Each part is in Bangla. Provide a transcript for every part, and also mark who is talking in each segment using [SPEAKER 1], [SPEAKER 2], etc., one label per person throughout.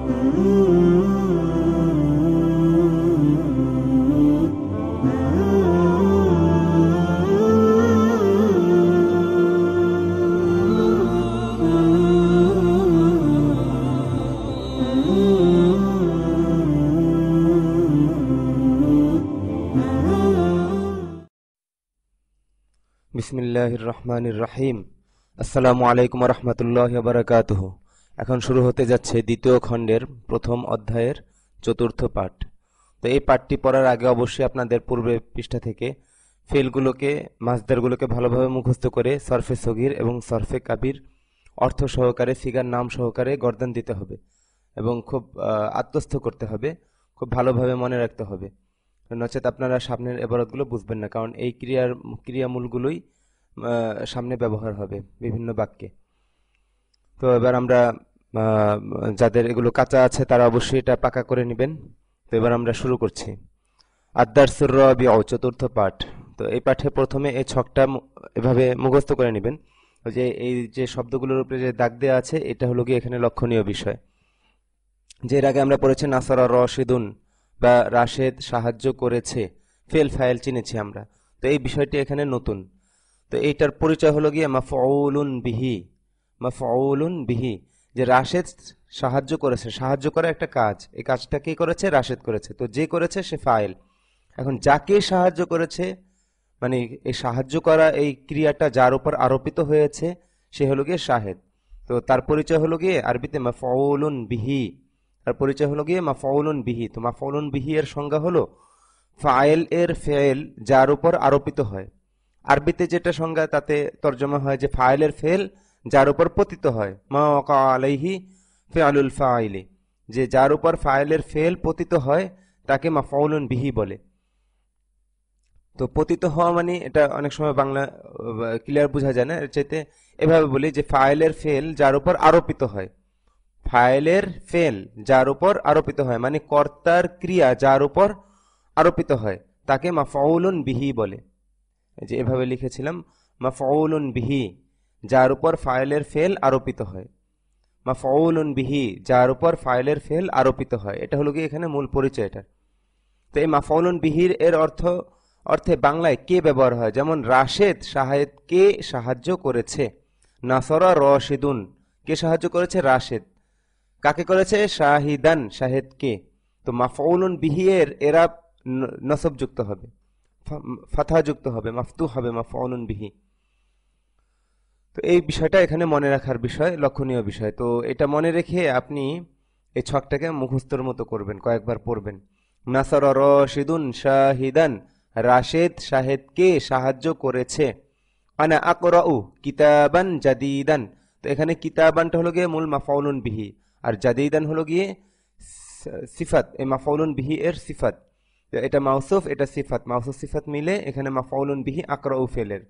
[SPEAKER 1] বিসমিল্লাহির রহমানির রহিম। আসসালামু আলাইকুম ওয়া রাহমাতুল্লাহি ওয়া বারাকাতুহু। এখন শুরু হতে যাচ্ছে দ্বিতীয় খণ্ডের প্রথম অধ্যায়ের চতুর্থ পাঠ। তো এই পাঠটি পড়ার আগে অবশ্যই আপনাদের পূর্বে পৃষ্ঠা থেকে ফেলগুলোকে, মাসদারগুলোকে ভালোভাবে মুখস্থ করে সরফে সগীর এবং সরফে কাবির অর্থ সহকারে, সিগার নাম সহকারে গর্দান দিতে হবে এবং খুব আত্মস্থ করতে হবে, খুব ভালোভাবে মনে রাখতে হবে। নচেত আপনারা সামনের এবারতগুলো বুঝবেন না, কারণ এই ক্রিয়ামূলগুলোই সামনে ব্যবহার হবে বিভিন্ন বাক্যে। তো এবার আমরা যাদের এগুলো কাঁচা আছে তারা অবশ্যই এটা পাকা করে নেবেন। তো এবার আমরা শুরু করছি। আদ-দারসুর রাবিউ, চতুর্থ পাঠ। তো এই পাঠে প্রথমে এই ছকটা এভাবে মুখস্থ করে নেবেন, যে এই যে শব্দগুলোর উপরে যে দাগ দেওয়া আছে এটা হলো গিয়ে এখানে লক্ষণীয় বিষয়। যে এর আগে আমরা পড়েছি নাসারা রশিদুন বা রাশেদ সাহায্য করেছে, ফেল ফাইল চিনেছি আমরা। তো এই বিষয়টি এখানে নতুন। তো এইটার পরিচয় হলো গিয়ে মাফউলুন বিহি। মাফউলুন বিহি, যে রাশেদ সাহায্য করেছে, সাহায্য করা একটা কাজ, এই কাজটা কে করেছে? রাশেদ করেছে। তো যে করেছে সে ফাইল। এখন যাকে সাহায্য করেছে, মানে এই সাহায্য করা এই ক্রিয়াটা যার উপর আরোপিত হয়েছে সে হলো গিয়ে শাহেদ। তো তার পরিচয় হলো গিয়ে আরবিতে মাফউলুন বিহি। তার পরিচয় হলো গিয়ে মাফউলুন বিহি। তো মাফউলুন বিহি এর সংজ্ঞা হলো ফাইল এর ফেল যার উপর আরোপিত হয়। আরবিতে যেটা সংজ্ঞা তাতে তর্জমা হয় যে ফাইলের ফেল যার উপর পতিত হয়, মা ওয়াকা আলাইহি ফিআলুল ফাইলি, যে যার উপর ফাইলের ফেল পতিত হয় তাকে মাফউলুন বিহি বলে। তো পতিত হওয়া মানে এটা অনেক সময় বাংলা ক্লিয়ার বোঝা যায় না, এর চাইতে এভাবে বলি যে ফাইলের ফেল যার উপর আরোপিত হয়। ফাইলের ফেল যার উপর আরোপিত হয় মানে কর্তার ক্রিয়া যার উপর আরোপিত হয় তাকে মাফউলুন বিহি বলে। যে এভাবে লিখেছিলাম, মাফউলুন বিহি, যার উপর ফাইলের ফেল আরোপিত হয়। মাফউলুন বিহি, যার উপর ফাইলের ফেল আরোপিত হয়, এটা হলো কি এখানে মূল পরিচয় এটা। তো এই মাফউলুন বিহির এর অর্থে বাংলায় কে ব্যবহার হয়, যেমন রাশেদ শাহেদকে সাহায্য করেছে। নাসরা রশিদুন, কে সাহায্য করেছে? রাশেদ। কাকে করেছে? শাহিদান, শাহেদকে। তো মাফউলুন বিহি এর এরা নসব যুক্ত হবে, ফাথা যুক্ত হবে, মাফতু হবে মাফউলুন বিহি। তো এই বিষয়টা এখানে মনে রাখার বিষয়, লক্ষণীয় বিষয়। তো এটা মনে রেখে আপনি এই ছকটাকে মুখস্থর মতো করবেন, কয়েকবার পড়বেন। নাসারা রশিদুন শাহিদান, রাশেদ শাহেদকে সাহায্য করেছে। আনা আকরাউ কিতাবান জাদিদান, তো এখানে কিতাবানটা হলো গিয়ে মূল মাফউলুন বিহি, আর জাদিদান হলো গিয়ে সিফাত, এই মাফউলুন বিহি এর সিফাত। এটা মাউসুফ, এটা সিফাত, মাউসুফ সিফাত মিলে এখানে মাফউলুন বিহি আকরাউ ফেলের।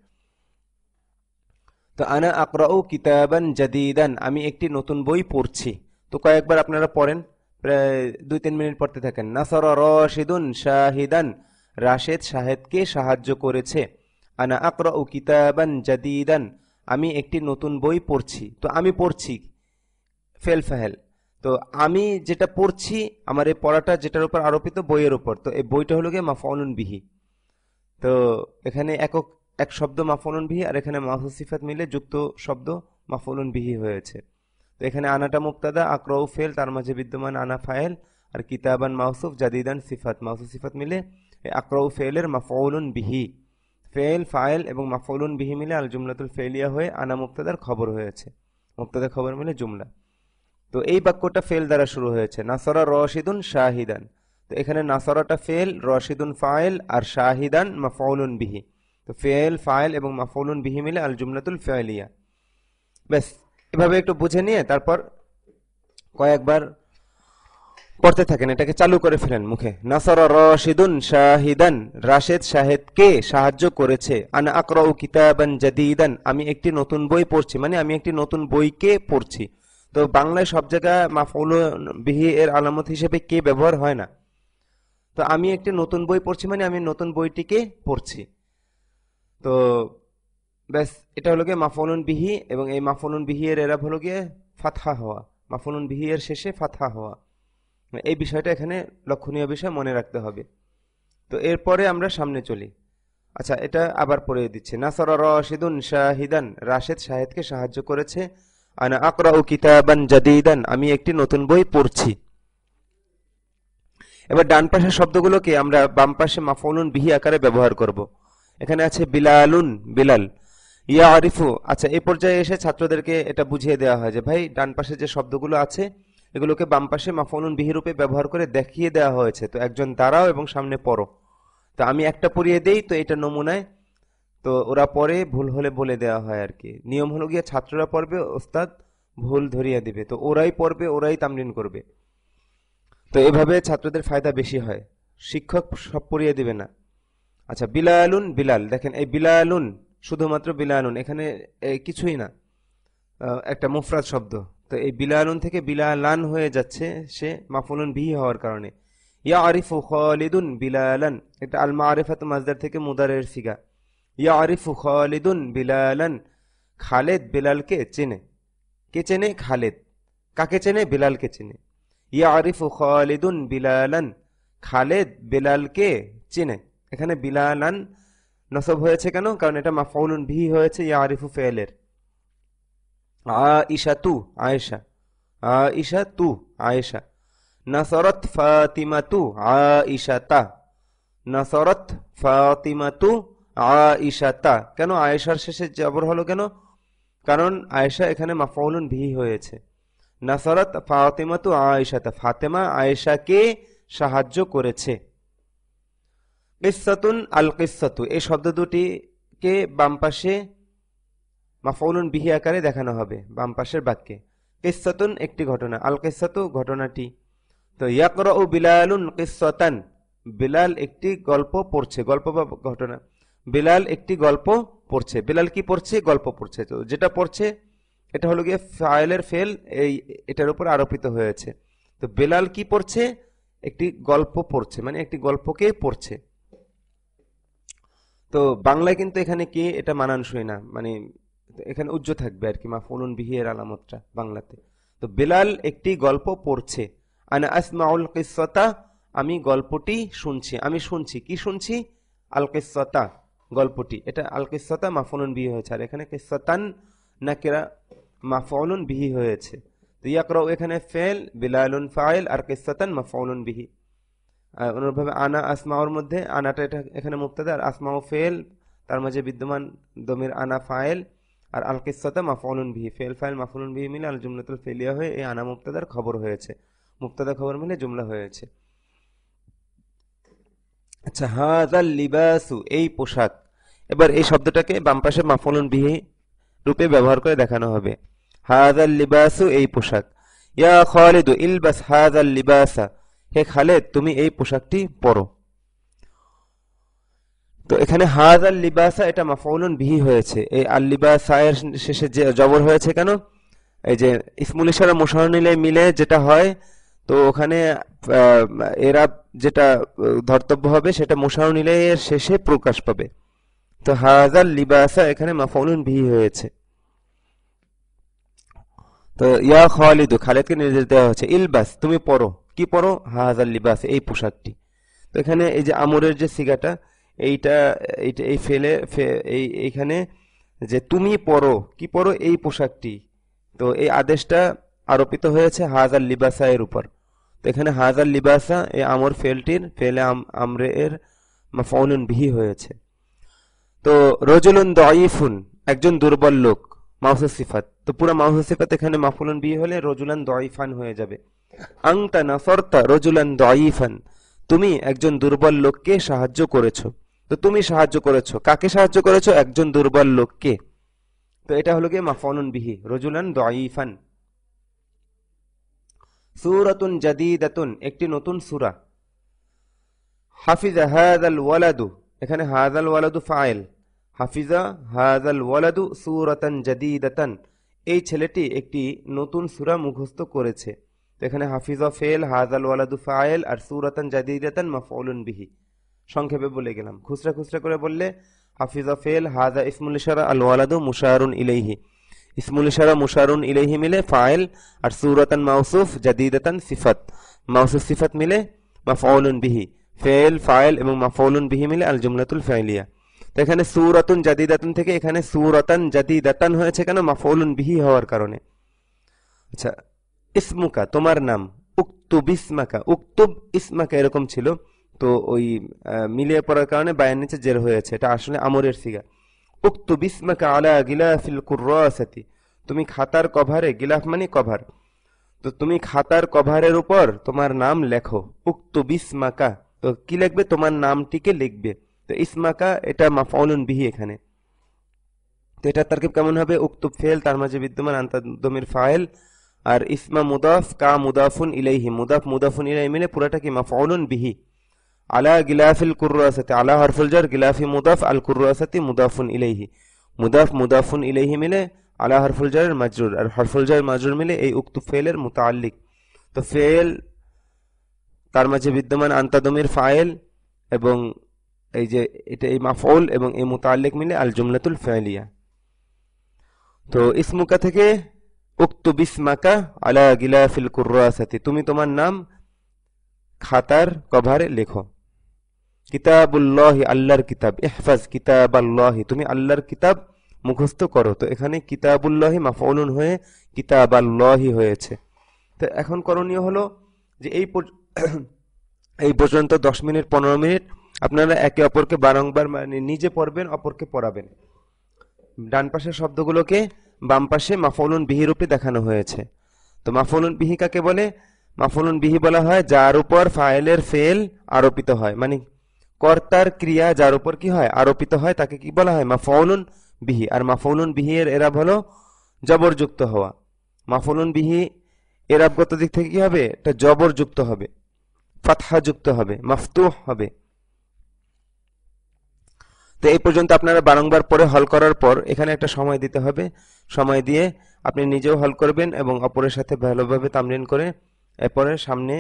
[SPEAKER 1] তো আনা আকরাউ কিতাবান জাদিদান, আমি একটি নতুন বই পড়ছি। তো কয়েকবার আপনারা পড়েন, প্রায় 2-3 মিনিট পড়তে থাকেন। নাসারা রশিদুন শাহিদান, রাশেদ শাহেদকে সাহায্য করেছে। আনা আকরাউ কিতাবান জাদিদান, আমি একটি নতুন বই পড়ছি। তো আমি পড়ছি ফেল ফাহেল। তো আমি যেটা পড়ছি, আমার এই পড়াটা যেটার উপর আরোপিত, বইয়ের উপর। তো এই বইটা হলো গিয়ে মাফউলুন বিহি। তো এখানে এক শব্দ মাফউলুন বিহি, আর এখানে মাউসুফ সিফাত মিলে যুক্ত শব্দ মাফউলুন বিহি হয়েছে। তো এখানে আনাটা মুক্তাদা, আকরাউ ফেল, তার মাঝে বিদ্যমান আনা ফাইল, আর কিতাবান মাউসুফ, জাদিদান সিফাত, মাউসুফ সিফাত মিলে আকরাউ ফেলের মাফউলুন বিহি। ফেল ফাইল এবং মাফউলুন বিহি মিলে আল জুমলাতুল ফেলিয়া হয়ে আনা মুক্তাদার খবর হয়েছে। মুক্তাদা খবর মিলে জুমলা। তো এই বাক্যটা ফেল দ্বারা শুরু হয়েছে, নাসরা রশিদুন শাহিদান। তো এখানে নাসরাটা ফেল, রশিদুন ফাইল, আর শাহিদান মাফউলুন বিহি। তো ফেল ফাইল এবং মাফউলুন বিহি মিলে আল জুমলাতুল ফেলিয়া। ব্যাস, এভাবে একটু বুঝে নিয়ে তারপর কয়েকবার পড়তে থাকেন, এটাকে চালু করে ফেলেন মুখে। নাসরা রশিদুন শাহিদান, রাশেদ শাহেদকে সাহায্য করেছে। আনা আকরাউ কিতাবান জাদিদান, আমি একটি নতুন বই পড়ছি, মানে আমি একটি নতুন বইকে পড়ছি। তো বাংলায় সব জায়গায় মাফউলুন বিহি এর আলামত হিসেবে কে ব্যবহার হয় না। তো আমি একটি নতুন বই পড়ছি মানে আমি নতুন বইটিকে পড়ছি। তো ব্যাস, এটা হলো গিয়ে মাফউলুন বিহি, এবং এই মাফউলুন বিহি এর এরাব হলো গিয়ে ফাতহা হওয়া, মাফউলুন বিহি এর শেষে ফাতহা হওয়া। এই বিষয়টা এখানে লক্ষণীয় বিষয় মনে রাখতে হবে। তো এরপরে আমরা সামনে চলি। আচ্ছা, এটা আবার পড়ে দিচ্ছে। নাসরা রাশিদুন শাহিদান, রাশেদ শাহেদকে সাহায্য করেছে। আনা আকরাউ কিতাবান জাদীদান, আমি একটি নতুন বই পড়ছি। এবার ডান পাশের শব্দগুলোকে আমরা বাম পাশে মাফউলুন বিহি আকারে ব্যবহার করব। এখানে আছে বিলালুন, বিলাল। ইয়া আরিফু, আচ্ছা এই পর্যায়ে এসে ছাত্রদেরকে এটা বুঝিয়ে দেওয়া হয় যে ভাই ডান পাশে যে শব্দগুলো আছে এগুলোকে বাম পাশে মাফউলুন বিহি রূপে ব্যবহার করে দেখিয়ে দেওয়া হয়েছে। তো একজন দাঁড়াও এবং সামনে পড়ো। তো আমি একটা পড়িয়ে দেই, তো এটা নমুনায়, তো ওরা পরে ভুল হলে বলে দেওয়া হয় আর কি। নিয়ম হলো গিয়ে ছাত্ররা পড়বে, ওস্তাদ ভুল ধরিয়ে দিবে, তো ওরাই পড়বে, ওরাই তামরিন করবে। তো এভাবে ছাত্রদের ফায়দা বেশি হয়, শিক্ষক সব পড়িয়ে দিবে না। আচ্ছা, বিলালুন, বিলাল, দেখেন এই বিলালুন শুধুমাত্র বিলালুন, এখানে কিছুই না, একটা মুফরাদ শব্দ। তো এই বিলালুন থেকে বিলালান হয়ে যাচ্ছে সে মাফউলুন বিহি হওয়ার কারণে। ইয়া আরিফু খালিদুন বিলালান, এটা আল মারিফাত মাজদার থেকে মুদারের সিগা। ইয়া আরিফু খালিদুন বিলালান, খালেদ বিলালকে চেনে। কে চেনে? খালেদ। কাকে চেনে? বিলালকে চেনে। ইয়া আরিফু খালিদুন বিলালান, খালেদ বিলালকে চেনে। এখানে বিলালান নসব হয়েছে কেন? কারণ এটা মাফউলুন বিহি হয়েছে ইয়া আরিফু ফেলের। আয়েশা তু, আয়েশা। আয়েশা তু, আয়েশা। নাসরত ফাতিমাতু আয়েশাতা, নাসরত ফাতিমাতু আয়েশাতা। কেন আয়েশার শেষে জবর হলো কেন? কারণ আয়েশা এখানে মাফউলুন বিহি হয়েছে। নাসরত ফাতিমাতু আয়েশাতা, ফাতেমা আয়েশাকে সাহায্য করেছে। কিসসাতুন আল কিসসাতু, এই শব্দ দুটিকে বাম পাশে মাফউলুন বিহি আকারে দেখানো হবে বাম পাশের বাক্যে। কিসসাতুন একটি ঘটনা, আল কিসসাতু ঘটনাটি। তো ইয়াকরাউ বিলালুন কিসসাতান, বিলাল একটি গল্প পড়ছে, গল্প বা ঘটনা। বিলাল একটি গল্প পড়ছে, বিলাল কি পড়ছে? গল্প পড়ছে। তো যেটা পড়ছে এটা হলো গিয়ে ফাইলের ফেল, এটার উপর আরোপিত হয়েছে। তো বিলাল কি পড়ছে? একটি গল্প পড়ছে, মানে একটি গল্পকে পড়ছে। তো বাংলায় কিন্তু এখানে কি এটা মানানসই না, মানে এখানে উজ্জ্ব থাকবে আর কি মাফউলুন বিহি এর আলামতটা বাংলাতে। তো বিলাল একটি গল্প পড়ছে। আনা আসমাউল কিসসাতা, আমি গল্পটি শুনছি। আমি শুনছি, কি শুনছি? আল কিসসাতা, গল্পটি। এটা আল কিসসাতা মাফউলুন বিহি হয়েছে, আর এখানে কিসসাতান নাকিরা মাফউলুন বিহি হয়েছে। তো ইয়াকরাউ এখানে ফেল, বিলালুন ফাইল, আর কিসসাতান মাফউলুন বিহি। অনুরূপভাবে আনা আসমাউর মধ্যে আনাটা এটা এখানে মুবতাদা, আর আসমাউ ফেল, তার মাঝে বিদ্যমান দমির আনা ফাইল, আর আল কিসসাতা মাফউলুন বিহি। ফেল ফাইল মাফউলুন বিহি মিলে আল জুমলাতুল ফেলিয়া হয়ে এই আনা মুবতাদার খবর হয়েছে, মুবতাদা খবর মিলে জুমলা হয়েছে। আচ্ছা, হাযাল লিবাসু, এই পোশাক। এবার এই শব্দটাকে বাম পাশে মাফউলুন বিহি রূপে ব্যবহার করে দেখানো হবে। হাযাল লিবাসু, এই পোশাক। ইয়া খালিদু ইলবাস হাযাল লিবাসা, হে খালেদ তুমি এই পোশাকটি পরো। তো এখানে হাযাল লিবাসা এটা মাফউলুন বিহি হয়েছে। এই আল লিবাসা এর শেষে যে জবর হয়েছে কেন? এই যে ইসমুল ইশারা মুশার নিলে মিলে যেটা হয়, তো ওখানে এরাব যেটা ধর্তব্য হবে সেটা মুশার নিলে এর শেষে প্রকাশ পাবে। তো হাযাল লিবাসা এখানে মাফউলুন বিহি হয়েছে। তো ইয়া খালিদু, খালিদকে নির্দেশ দেওয়া হচ্ছে, ইলবাস তুমি পরো। কি পরো? হাযাল লিবাস, এই পোশাকটি। তো এখানে এই যে আমরের যে সিগাটা, এইটা এইটা এই ফেলে এইখানে যে তুমি পরো, কি পরো? এই পোশাকটি। তো এই আদেশটা আরোপিত হয়েছে হাযাল লিবাসা এর উপর। তো এখানে হাযাল লিবাসা এই আমর ফেলটির ফেলে আমরে এর মাফউলুন বিহি হয়েছে। তো রজুলুন দাঈফুন, একজন দুর্বল লোক, মাউসুফ সিফাত। তো পুরো মাউসুফ সিফাত এখানে মাফউলুন বিহি হলে রজুলান দাঈফান হয়ে যাবে। আনতা নাসারতা রজুলান দাঈফান, তুমি একজন দুর্বল লোককে সাহায্য করেছো। তো তুমি সাহায্য করেছো, কাকে সাহায্য করেছো? একজন দুর্বল লোককে। তো এটা হলো গিয়ে মাফউলুন বিহি, রজুলান দাঈফান। সূরাতুন জাদীদাতুন, একটি নতুন সূরা। হাফিজা হাযাল ওয়ালাদু, এখানে হাযাল ওয়ালাদু ফাইল। হাফিজা হাযাল ওয়ালাদু সূরাতান জাদীদাতান, এই ছেলেটি একটি নতুন সূরা মুখস্থ করেছে। তো এখানে হাফিজা ফেল, হাযাল ওয়ালাদু ফাইল, আর সূরাতান জাদীদাতান মাফউলুন বিহি। সংক্ষেপে বলে গেলাম, খুচরা খুচরা করে বললে হাফিজা ফেল, হাযা ইসমুল ইশারা, আল ওয়ালাদু মুশারুন ইলাইহি। ইসমুল ইশারা মুশারুন ইলাইহি মিলে ফাইল, আর সূরাতান মাউসুফ, জাদীদাতান সিফাত। মাউসুফ সিফাত মিলে মাফউলুন বিহি, ফেল ফাইল এবং মাফউলুন বিহি মিলে আল জুমলাতুল ফাইলিয়া। তো এখানে সূরাতুন জাদিদাতুন থেকে এখানে সূরাতান জাদিদাতান হয়েছে কেন? মাফউলুন বিহি হওয়ার কারণে। আচ্ছা, ইসমুকা তোমার নাম, উক্তুব ইসমাকা, উক্তুব ইসমাকা এরকম ছিল, তো ওই মিলিয়ে পড়ার কারণে বায়ান নিচে জের হয়েছে, এটা আসলে আমরের সিগা। উক্তুব ইসমাকা আলা গিলাফিল কুররাসাতি, তুমি খাতার কভারে, গিলাফ মানে কভার, তো তুমি খাতার কভারের উপর তোমার নাম লেখো। উক্তুব ইসমাকা, তো কি লিখবে? তোমার নামটিকে লিখবে। তো ইসমাকা এটা মাফউলুন বিহি এখানে। তো এটা তারকিব কেমন হবে? উক্তুব ফেল, তার মাঝে বিদ্যমান আনতা দমির ফাইল, আর ইসমা মুদাফ, কা মুদাফুন ইলাইহি, মুদাফ মুদাফুন ইলাইহি মিলে পুরাটা কি মাফউলুন বিহি। আলা গিলাফিল কুররাসাতি, আলা হরফুল জার, গিলাফি মুদাফ, আল কুররাসাতি মুদাফুন ইলাইহি, মুদাফ মুদাফুন ইলাইহি মিলে আলা হরফুল জারের মাজরুর, আর হরফুল জার মাজরুর মিলে এই উক্তুব ফেলের মুতাআল্লিক। তো ফেল, তার মাঝে বিদ্যমান আনতা দমির ফাইল, এবং এই যে এটা এই মাফউল এবং এই মুতাআল্লিক মিলে আল জুমলাতুল ফাইলিয়া। তো ইসমুকা থেকে উক্তুব ইসমাকা আলা গিলাফিল কুররাসাতি, তুমি তোমার নাম খাতার কভারে লেখো। কিতাবুল্লাহি, আল্লাহর কিতাব, ইহফাজ কিতাবাল্লাহি, তুমি আল্লাহর কিতাব মুখস্থ করো। তো এখানে কিতাবুল্লাহি মাফউলুন হয়ে কিতাবাল্লাহি হয়েছে। তো এখন করণীয় হলো যে এই পর্যন্ত 10 মিনিট 15 মিনিট আপনারা একে অপরকে বারংবার মানে নিজে পড়বেন, অপরকে পড়াবেন। ডান পাশের শব্দগুলোকে বাম পাশে মাফউলুন বিহি রূপে দেখানো হয়েছে। তো মাফউলুন বিহি কাকে বলে? মাফউলুন বিহি বলা হয় যার উপর ফাইলের ফেল আরোপিত হয়, মানে কর্তার ক্রিয়া যার উপর কি হয়? আরোপিত হয়, তাকে কি বলা হয়? মাফউলুন বিহি। আর মাফউলুন বিহি এর এরাব হলো জবরযুক্ত হওয়া। মাফউলুন বিহি এরাবগত দিক থেকে কি হবে? এটা জবরযুক্ত হবে, ফাতহা যুক্ত হবে, মাফতুহ হবে। তো এই পর্যন্ত আপনারা বারংবার পরে হল করার পর এখানে একটা সময় দিতে হবে, সময় দিয়ে আপনি নিজেও হল করবেন এবং অপরের সাথে ভালোভাবে তামরিন করে এরপরে সামনে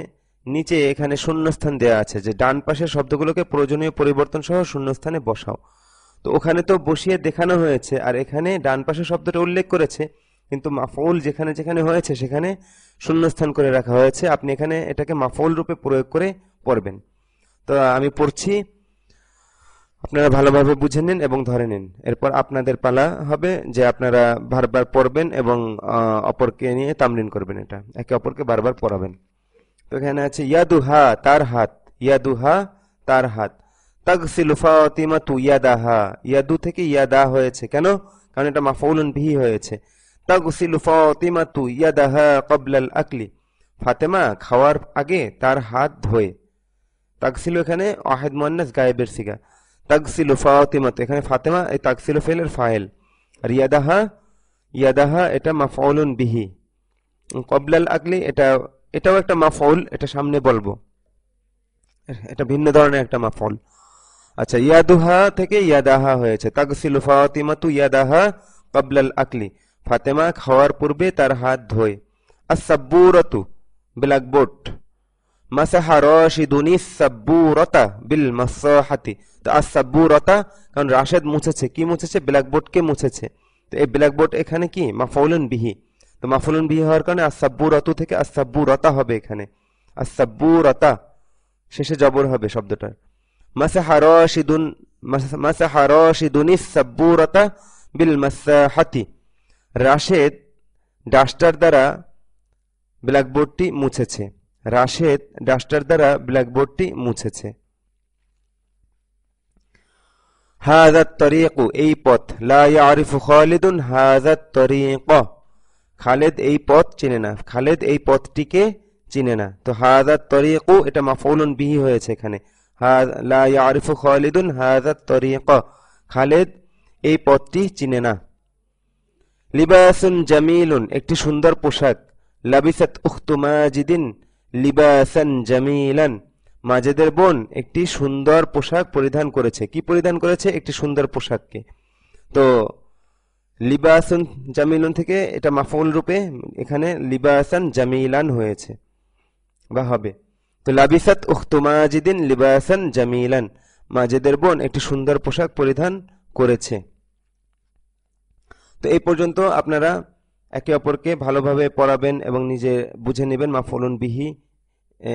[SPEAKER 1] নিচে এখানে শূন্যস্থান দেওয়া আছে, যে ডান পাশের শব্দগুলোকে প্রয়োজনীয় পরিবর্তন সহ শূন্যস্থানে বসাও। তো ওখানে তো বসিয়ে দেখানো হয়েছে, আর এখানে ডান পাশের শব্দটা উল্লেখ করেছে, কিন্তু মাফউল যেখানে যেখানে হয়েছে সেখানে শূন্যস্থান করে রাখা হয়েছে। আপনি এখানে এটাকে মাফউল রূপে প্রয়োগ করে পড়বেন। তো আমি পড়ছি, আপনারা ভালোভাবে বুঝে নিন এবং ধরে নিন। এরপর আপনাদের পালা হবে যে আপনারা বারবার পড়বেন এবং অপরকে নিয়ে তামরিন করবেন, এটা একে অপরকে বারবার পড়াবেন। তো এখানে আছে ইয়াদুহা, তার হাত, ইয়াদুহা তার হাত। তাগসিলু ফাতিমাতু ইয়াদাহা, ইয়াদু থেকে ইয়াদা হয়েছে কেন? কারণ এটা মাফউলুন বিহি হয়েছে। তাগসিলু ফাতিমাতু ইয়াদাহা ক্বাবলাল আকলি, ফাতেমা খাওয়ার আগে তার হাত ধোয়। তাগসিলু এখানে ওয়াহিদ মুয়ান্নাস গায়েবের সিগা। তাগসিলু ফাতিমাতু, এখানে ফাতেমা এই তাগসিলু ফেলের ফাইল, আর ইয়াদাহা, ইয়াদাহা এটা মাফউলুন বিহি। ক্বাবলাল আকলি এটাও একটা মাফউল, এটা সামনে বলবো, এটা ভিন্ন ধরনের একটা মাফউল। আচ্ছা, ইয়াদুহা থেকে ইয়াদাহা হয়েছে। তাগসিলু ফাতিমাতু ইয়াদাহা ক্বাবলাল আকলি, ফাতেমা খাওয়ার পূর্বে তার হাত ধোয়। আস-সাব্বুরাতু ব্ল্যাকবোর্ড, মাসাহা রাশিদুনিস সাব্বুরাতা বিল মাসাহাতি। তো আস-সাব্বুরাতা, কারণ রাশেদ মুছেছে, কি মুছেছে? ব্ল্যাকবোর্ডকে মুছেছে। তো এই ব্ল্যাকবোর্ড এখানে কি? মাফউলুন বিহি। তো মাফউলুন বিহি হওয়ার কারণে আস-সাব্বুরাতু থেকে আস-সাব্বুরাতা হবে এখানে। আস-সাব্বুরাতা শেষে জবর হবে শব্দটার। মাসাহা রাশিদুনিস সাব্বুরাতা বিল মাসাহাতি, রাশেদ ডাস্টার দ্বারা ব্ল্যাকবোর্ডটি মুছেছে। রাশেদ ডাস্টার দ্বারা ব্ল্যাকবোর্ডটি মুছেছে। হাযাত তরীকু, এই পথ। লা ইয়ারিফু খালিদুন হাযাত তরীক, খালেদ এই পথ চিনে না, খালেদ এই পথটিকে চিনে না। তো হাযাত তরীকু এটা মাফউলুন বিহি হয়েছে এখানে। লা ইয়ারিফু খালিদুন হাযাত তরীক, খালেদ এই পথটি চিনে না। লিবাসুন জামিলুন, একটি সুন্দর পোশাক। লাবিসাত উখতু মাজিদিন লিবাসান জামিলান, মাজেদের বোন একটি সুন্দর পোশাক পরিধান করেছে। কি পরিধান করেছে? একটি সুন্দর পোশাককে। তো লিবাসুন জামিলুন থেকে এটা মাফউল রূপে এখানে লিবাসান জামিলান হয়েছে বা হবে। তো লাবিসাত উখতু মাজিদিন লিবাসান জামিলান, মাজেদের বোন একটি সুন্দর পোশাক পরিধান করেছে। তো এই পর্যন্ত আপনারা একে অপরকে ভালোভাবে পড়াবেন এবং নিজে বুঝে নেবেন মাফউলুন বিহি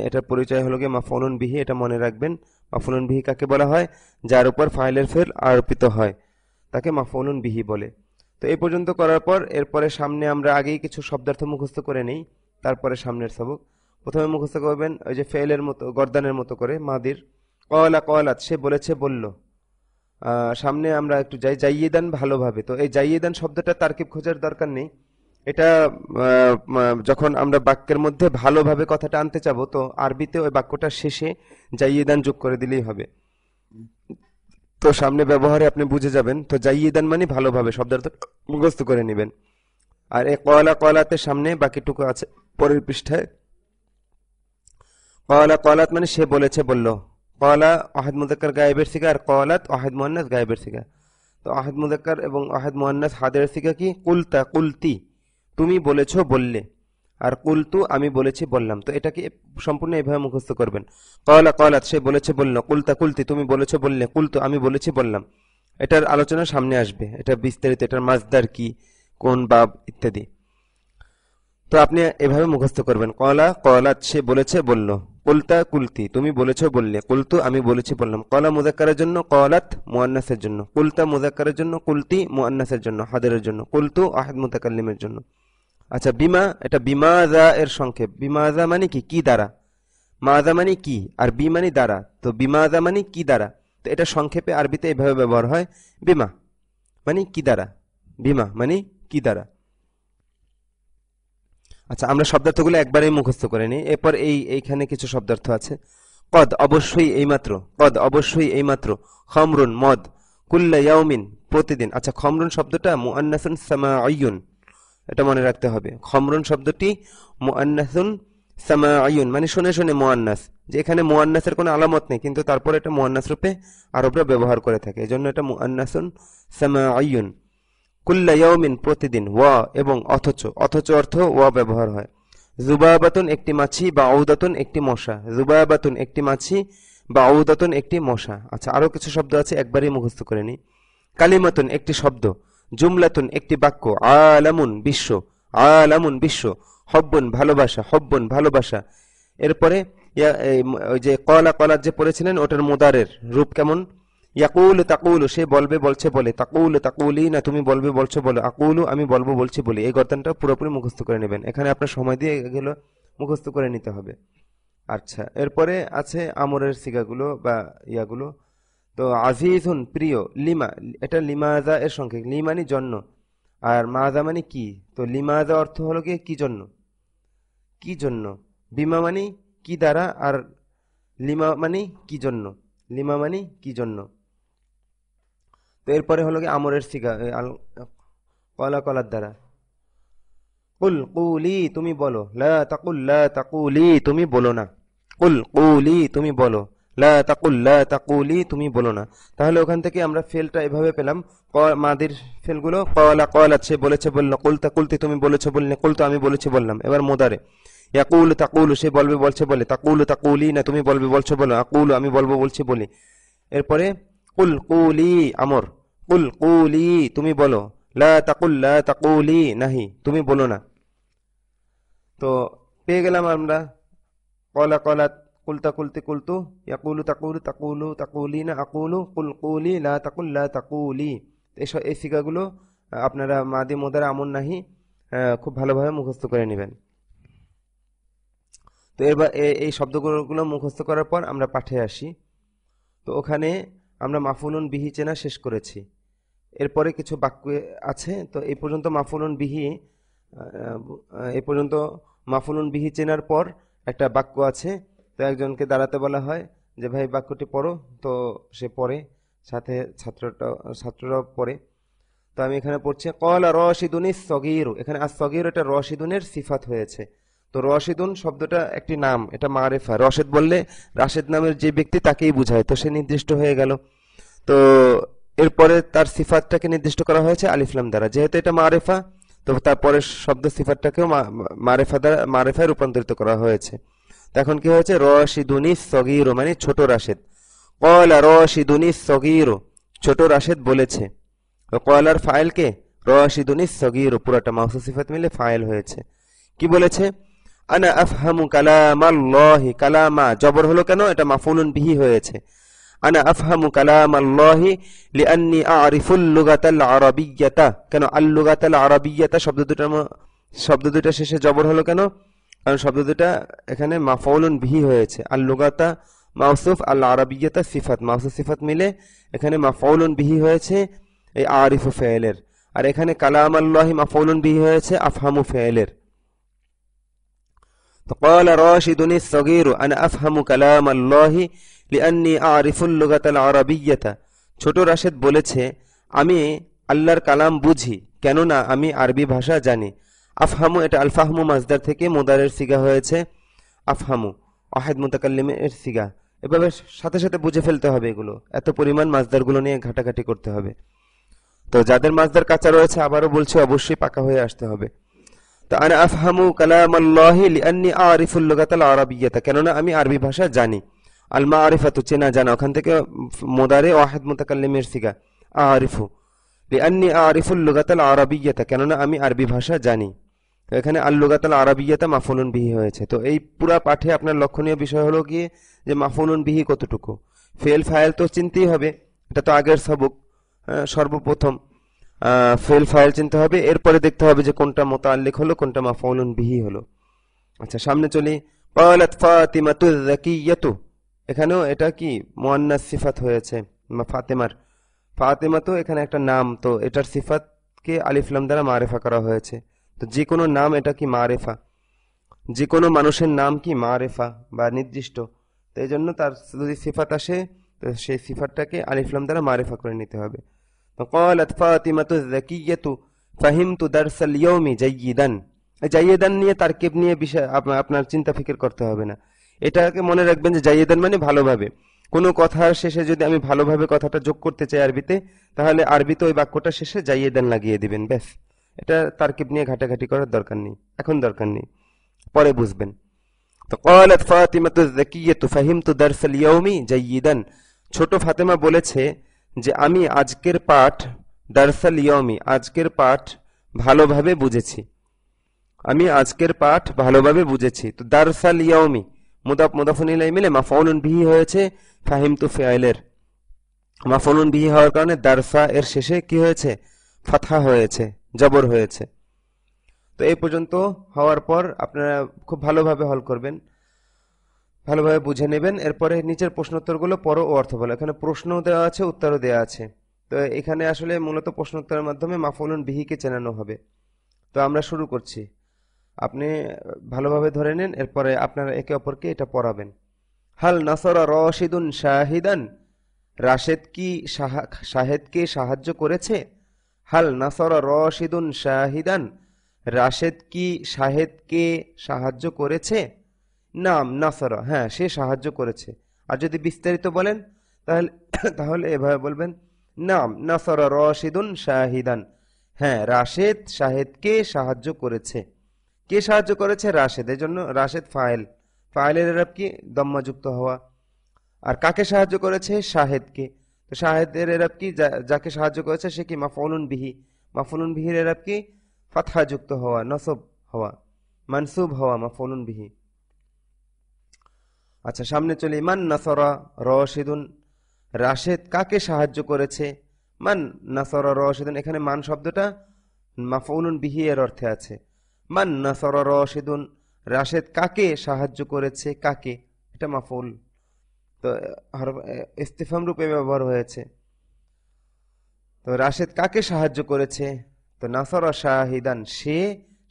[SPEAKER 1] এটার পরিচয় হলো গিয়ে মাফউলুন বিহি। এটা মনে রাখবেন। মাফউলুন বিহি কাকে বলা হয়? যার উপর ফাইলের ফেল আরোপিত হয় তাকে মাফউলুন বিহি বলে। তো এই পর্যন্ত করার পর এরপরে সামনে আমরা আগেই কিছু শব্দার্থ মুখস্থ করে নেই, তারপরে সামনের সবক। প্রথমে মুখস্থ করবেন ওই যে ফেলের মতো, গর্দানের মতো করে মাদির। কওলা কওলাত, সে বলেছে বলল। সামনে আমরা একটু যাই, জাইয়িদান ভালোভাবে। তো এই জাইয়িদান শব্দটা তারকিব খোঁজার দরকার নেই। এটা যখন আমরা বাক্যের মধ্যে ভালোভাবে কথাটা আনতে চাবো, তো আরবিতে ওই বাক্যটার শেষে জাইয়িদান যোগ করে দিলেই হবে। তো সামনে ব্যবহারে আপনি বুঝে যাবেন। তো জাইয়িদান মানে ভালোভাবে, শব্দার্থ মুখস্থ করে নেবেন। আর এই কওলা কওলাতের সামনে বাকিটুকু আছে পরের পৃষ্ঠায়। কওলা কওলাত মানে সে বলেছে বলল। কওলা ওয়াহিদ মুযাক্কার গায়েবের সিগা, আর কওলাত ওয়াহিদ মুআন্নাস গায়েবের সিগা। তো ওয়াহিদ মুযাক্কার এবং ওয়াহিদ মুআন্নাস হাদের সিগা কি? কুলতা কুলতি, তুমি বলেছো বললে। আর কুলতু, আমি বলেছি বললাম। তো এটাকে সম্পূর্ণ এইভাবে মুখস্থ করবেন। কওলা কওলাত, সে বলেছে বলল। কুলতা কুলতি, তুমি বলেছো বললে। কুলতু, আমি বলেছি বললাম। এটার আলোচনা সামনে আসবে, এটা বিস্তারিত, এটার মাজদার কি, কোন বাব ইত্যাদি। তো আপনি এভাবে মুখস্থ করবেন। কওলা কওলাত, সে বলেছে বলল। কুলতা কুলতি, তুমি বলেছো বললে। কুলতু, আমি বলেছি বললাম। কওলা মুযাক্কারের জন্য, কওলাত মুআন্নাসের জন্য। কুলতা মুযাক্কারের জন্য, কুলতি মুআন্নাসের জন্য, হাদেরের জন্য। কুলতু ওয়াহিদ মুতাকাল্লিমের জন্য। আচ্ছা, বিমা, এটা বিমাযা এর সংক্ষেপ। বিমাযা মানে কি? কি দ্বারা। মাজা মানে কি, আর বি মানে দ্বারা। তো বিমাযা মানে কি দ্বারা। তো এটা সংক্ষেপে আরবিতে এভাবে ব্যবহার হয়, বিমা মানে কি দ্বারা, বিমা মানে কি দ্বারা। আচ্ছা, আমরা শব্দার্থগুলো একবারেই মুখস্থ করে নিই। এরপর এইখানে কিছু শব্দার্থ আছে। কদ, অবশ্যই এইমাত্র। কদ, অবশ্যই এইমাত্র। খমরুন, মদ। কুল্লা ইয়াউমিন, প্রতিদিন। আচ্ছা, খমরুন শব্দটা মুআন্নাসুন সামাঈয়ুন, এটা মনে রাখতে হবে। খমরুন শব্দটি মুআন্নাসুন সামাঈয়ুন মানে শুনে শুনে মুআন্নাস, যে এখানে মুআন্নাসের কোনো আলামত নেই, কিন্তু তারপর এটা মুআন্নাস রূপে আরবরা ব্যবহার করে থাকে, এজন্য এটা মুআন্নাসুন সামাঈয়ুন। কুল্লা ইয়াউমিন, প্রতিদিন। ওয়া, এবং অথচ। অথচ অর্থ ওয়া ব্যবহার হয়। যুবাবাতুন, একটি মাছি, বা আউদাতুন, একটি মশা। যুবাবাতুন, একটি মাছি, বা আউদাতুন, একটি মশা। আচ্ছা, আরো কিছু শব্দ আছে, একবারই মুখস্থ করে নি। কালিমাতুন, একটি শব্দ। জুমলাতুন, একটি বাক্য। আলামুন, বিশ্ব। আলামুন, বিশ্ব। হব্বুন, ভালোবাসা। হব্বুন, ভালোবাসা। এরপরে ওই যে কলা কলাত যে পড়েছিলেন, ওটার মুদারের রূপ কেমন? ইয়াকুল তাকুলু, সে বলবে বলছে বলে। তাকুল তাকুলি না, তুমি বলবে বলছো বলো। আকুলু, আমি বলবো বলছি বলি। এই গর্দানটা পুরোপুরি মুখস্থ করে নেবেন। এখানে আপনার সময় দিয়ে এগুলো মুখস্থ করে নিতে হবে। আচ্ছা, এরপরে আছে আমরের সিগাগুলো বা ইয়াগুলো। তো আজিজুন, প্রিয়। লিমা, এটা লিমাজা এর সংক্ষেপ। লি মানে জন্য, আর মাজা মানে কি। তো লিমাজা অর্থ হলো গিয়ে কি জন্য, কি জন্য। বিমা মানে কি দ্বারা, আর লিমা মানে কি জন্য। লিমা মানে কি জন্য। তো এরপরে হলো গিয়ে আমরের সিগা, কলা কলার দ্বারা। কুল কুলি, তুমি বলো। লা তাকুল, লা তাকুলি, তুমি বলো না। কুল কুলি, তুমি বলো। লা তাকুল, লা তাকুলি, তুমি বলো না। তাহলে ওখান থেকে আমরা ফেলটা এভাবে পেলাম। মাদির ফেলগুলো, কওলা কওলাত, সে বলেছে বলল। কুলতা কুলতি, তুমি বলেছো বললে। কুলতু, আমি বলেছি বললাম। এবার মুদারে। ইয়াকুল তাকুলু, সে বলবে বলছে বলে। তাকুল তাকুলি না, তুমি বলবে বলছো বলো। আকুলু, আমি বলবো বলছি বলি। এরপরে কুল কুলি, আমর। কুল কুলি, তুমি বলো। লা তাকুল, লা তাকুলি, নাহি, তুমি বলো না। তো পেয়ে গেলাম আমরা কলা কলাত, কুলতা কুলতি কুলতু, ইয়াকুলু তাকুলু, তাকুলু তাকুলি না, আকুলু, কুল কুলি, লা তাকুল, লা তাকুলি। এসব এই সিগাগুলো আপনারা মাদি মুদার আমন নাহি খুব ভালোভাবে মুখস্থ করে নেবেন। তো এবার এই শব্দগুলো মুখস্থ করার পর আমরা পাঠে আসি। তো ওখানে আমরা মাফুলুন বিহি চেনা শেষ করেছি। এরপরে কিছু বাক্য আছে। তো এই পর্যন্ত মাফুলুন বিহি, এই পর্যন্ত মাফুলুন বিহি চেনার পর একটা বাক্য আছে। তো একজনকে দাঁড়াতে বলা হয় যে ভাই বাক্যটি পড়ো। তো সে পড়ে, সাথে ছাত্ররাও পড়ে। তো আমি এখানে পড়ছি। কলা রশিদুন সগীর, এখানে আর সগীর এটা রশিদুনের সিফাত হয়েছে। তো রশিদুন শব্দটা একটি নাম, এটা মারেফা। রশেদ বললে রাশেদ নামের যে ব্যক্তি তাকেই বুঝায়, তো সে নির্দিষ্ট হয়ে গেল। তো এরপরে তার সিফাতটাকে নির্দিষ্ট করা হয়েছে আলিফলাম দ্বারা। যেহেতু এটা মারেফা, তো তারপরে শব্দ সিফাতটাকেও মারেফা দ্বারা, মারেফায় রূপান্তরিত করা হয়েছে। তো এখন কি হয়েছে? রশিদুন সগীর মানে ছোট রাশেদ। কলা রশিদুন সগীর, ছোট রাশেদ বলেছে। কলার ফাইল কে? রশিদুন সগীর, পুরাটা মাউসুফ সিফাত মিলে ফাইল হয়েছে। কি বলেছে? আনা আফহামু কালামাল্লাহি, কালামা জবর হলো কেন? এটা মাফউলুন বিহি হয়েছে। আনা আফহামু কালামাল্লাহি লিআন্নি আরিফুল লুগাতাল আরাবিয়্যাতা, কেন আল লুগাতাল আরাবিয়্যাতা শব্দ দুটা শেষে জবর হলো কেন? কারণ শব্দ দুটা এখানে মাফউলুন বিহি হয়েছে। আল লুগাতা মাউসুফ, আল আরাবিয়্যাতা সিফাত, মাউসুফ সিফাত মিলে এখানে মাফউলুন বিহি হয়েছে এই আরিফু ফেলের, আর এখানে কালামাল্লাহি মাফউলুন বিহি হয়েছে আফহামু ফেলের। তো ক্বালা রাশিদুন আস-সাগীরু আনা আফহামু কালামাল্লাহি লিআন্নি আরিফুল লুগাতাল আরাবিয়্যাতা, ছোট রাশেদ বলেছে আমি আল্লাহর কালাম বুঝি কেননা আমি আরবি ভাষা জানি। আফহামু এটা আল ফাহমু মাজদার থেকে মুদারের সিগা হয়েছে আফহামু, ওয়াহিদ মুতাকাল্লিমের সিগা। এভাবে সাথে সাথে বুঝে ফেলতে হবে, এগুলো এত পরিমাণ মাজদারগুলো নিয়ে ঘাটাঘাটি করতে হবে। তো যাদের মাজদার কাঁচা রয়েছে আবারও বলছি অবশ্যই পাকা হয়ে আসতে হবে। তো আনা আফহামু কালামাল্লাহি লিআন্নি আরিফুল লুগাতাল আরাবিয়্যাতা, কেননা আমি আরবি ভাষা জানি। আল মারিফাতু চেনা জানা, ওখান থেকে মুদারে ওয়াহিদ মুতাকাল্লিমের সিগা আরিফু, লিআন্নি আরিফুল লুগাতাল আরাবিয়্যাতা, কেননা আমি আরবি ভাষা জানি। তো এখানে আল লুগাতাল আরাবিয়্যাতা মাফউলুন বিহি হয়েছে। তো এই পুরা পাঠে আপনার লক্ষণীয় বিষয় হলো গিয়ে যে মাফউলুন বিহি কতটুকু, ফেল ফাইল তো চিনতেই হবে, এটা তো আগের সবক। সর্বপ্রথম ফেল ফাইল চিনতে হবে, এরপরে দেখতে হবে যে কোনটা মুতাআল্লিক হলো কোনটা মাফউলুন বিহি হলো। আচ্ছা সামনে চলি। ক্বালাত ফাতিমাতু যাকিয়াতু, এখানেও এটা কি মুআন্নাস সিফাত হয়েছে ফাতেমার। ফাতেমা তো এখানে একটা নাম, তো এটার সিফাতকে আলিফ লাম দ্বারা মারিফা করা হয়েছে। তো যে কোনো নাম এটা কি মারিফা, যে কোনো মানুষের নাম কি মারিফা বা নির্দিষ্ট। তো এই জন্য তার যদি সিফাত আসে তো সেই সিফাতটাকে আলিফ লাম দ্বারা মারিফা করে নিতে হবে। তো ক্বালাত ফাতিমাতু যাকিয়াতু ফাহিমতু দারসাল ইয়াউমি জাইয়িদান, জাইয়িদান নিয়ে তারকিব নিয়ে বিষয় আপনার চিন্তা ফিকির করতে হবে না। এটাকে মনে রাখবেন যে জাইয়িদান মানে ভালোভাবে। কোনো কথার শেষে যদি আমি ভালোভাবে কথাটা যোগ করতে চাই আরবিতে, তাহলে আরবিতে ওই বাক্যটা শেষে জাইয়িদান লাগিয়ে দিবেন, ব্যাস। এটা তারকিব নিয়ে ঘাটাঘাটি করার দরকার নেই, এখন দরকার নেই, পরে বুঝবেন। তো ক্বালাত ফাতিমাতু যাকিয়াতু ফাহিমতু দারসাল ইয়াউমি জাইয়িদান, ছোট ফাতেমা বলেছে যে আমি আজকের পাঠ, দারসাল ইয়াউমি আজকের পাঠ ভালোভাবে বুঝেছি, আমি আজকের পাঠ ভালোভাবে বুঝেছি। তো দারসাল ইয়াউমি মুদাফ মুদাফুন ইলাইহি মিলে মাফউলুন বিহি হয়েছে ফাহিমতু ফিআইলের। মাফউলুন বিহি হওয়ার কারণে দারসা এর শেষে কি হয়েছে? ফাতহা হয়েছে, জবর হয়েছে। তো এই পর্যন্ত হওয়ার পর আপনারা খুব ভালোভাবে হল করবেন, ভালোভাবে বুঝে নেবেন। এরপরে নিচের প্রশ্নোত্তরগুলো পড়ো ও অর্থ বলো। এখানে প্রশ্ন দেওয়া আছে, উত্তরও দেওয়া আছে। তো এখানে আসলে মূলত প্রশ্নোত্তরের মাধ্যমে মাফউলুন বিহিকে চেনানো হবে। তো আমরা শুরু করছি, আপনি ভালোভাবে ধরে নেন, এরপরে আপনারা একে অপরকে এটা পড়াবেন। হাল নাসরা রাশিদুন শাহিদান, রাশেদ কি শাহেদকে সাহায্য করেছে? হাল নাসরা রাশিদুন শাহিদান, রাশেদ কি শাহেদকে সাহায্য করেছে? নাম নাসরা, হ্যাঁ সে সাহায্য করেছে। আর যদি বিস্তারিত বলেন তাহলে তাহলে এভাবে বলবেন, নাম নাসরা রাশিদুন শাহিদান, হ্যাঁ রাশেদ শাহেদকে সাহায্য করেছে। কে সাহায্য করেছে? রাশেদ, এই জন্য রাশেদ ফাইল, ফাইলের এরাব কি দম্মাযুক্ত হওয়া। আর কাকে সাহায্য করেছে? শাহেদকে। তো শাহেদের এরাব কি যাকে সাহায্য করেছে সে কি মাফউলুন বিহি, মাফউলুন বিহির এরাব কি ফাতহা যুক্ত হওয়া, নসব হওয়া, মানসুব হওয়া, মাফউলুন বিহি। আচ্ছা সামনে চলি। মান নাসরা রাশিদুন, রাশেদ কাকে সাহায্য করেছে? মান নাসরা রাশিদুন, এখানে মান শব্দটা মাফউলুন বিহি এর অর্থে আছে। মান নাসরা রাশিদুন, রাশেদ কাকে সাহায্য করেছে, কাকে, এটা মাফউল। তো ইস্তিফহাম রূপে ব্যবহার হয়েছে। তো রাশেদ কাকে সাহায্য করেছে? তো নাসরা শাহিদান, সে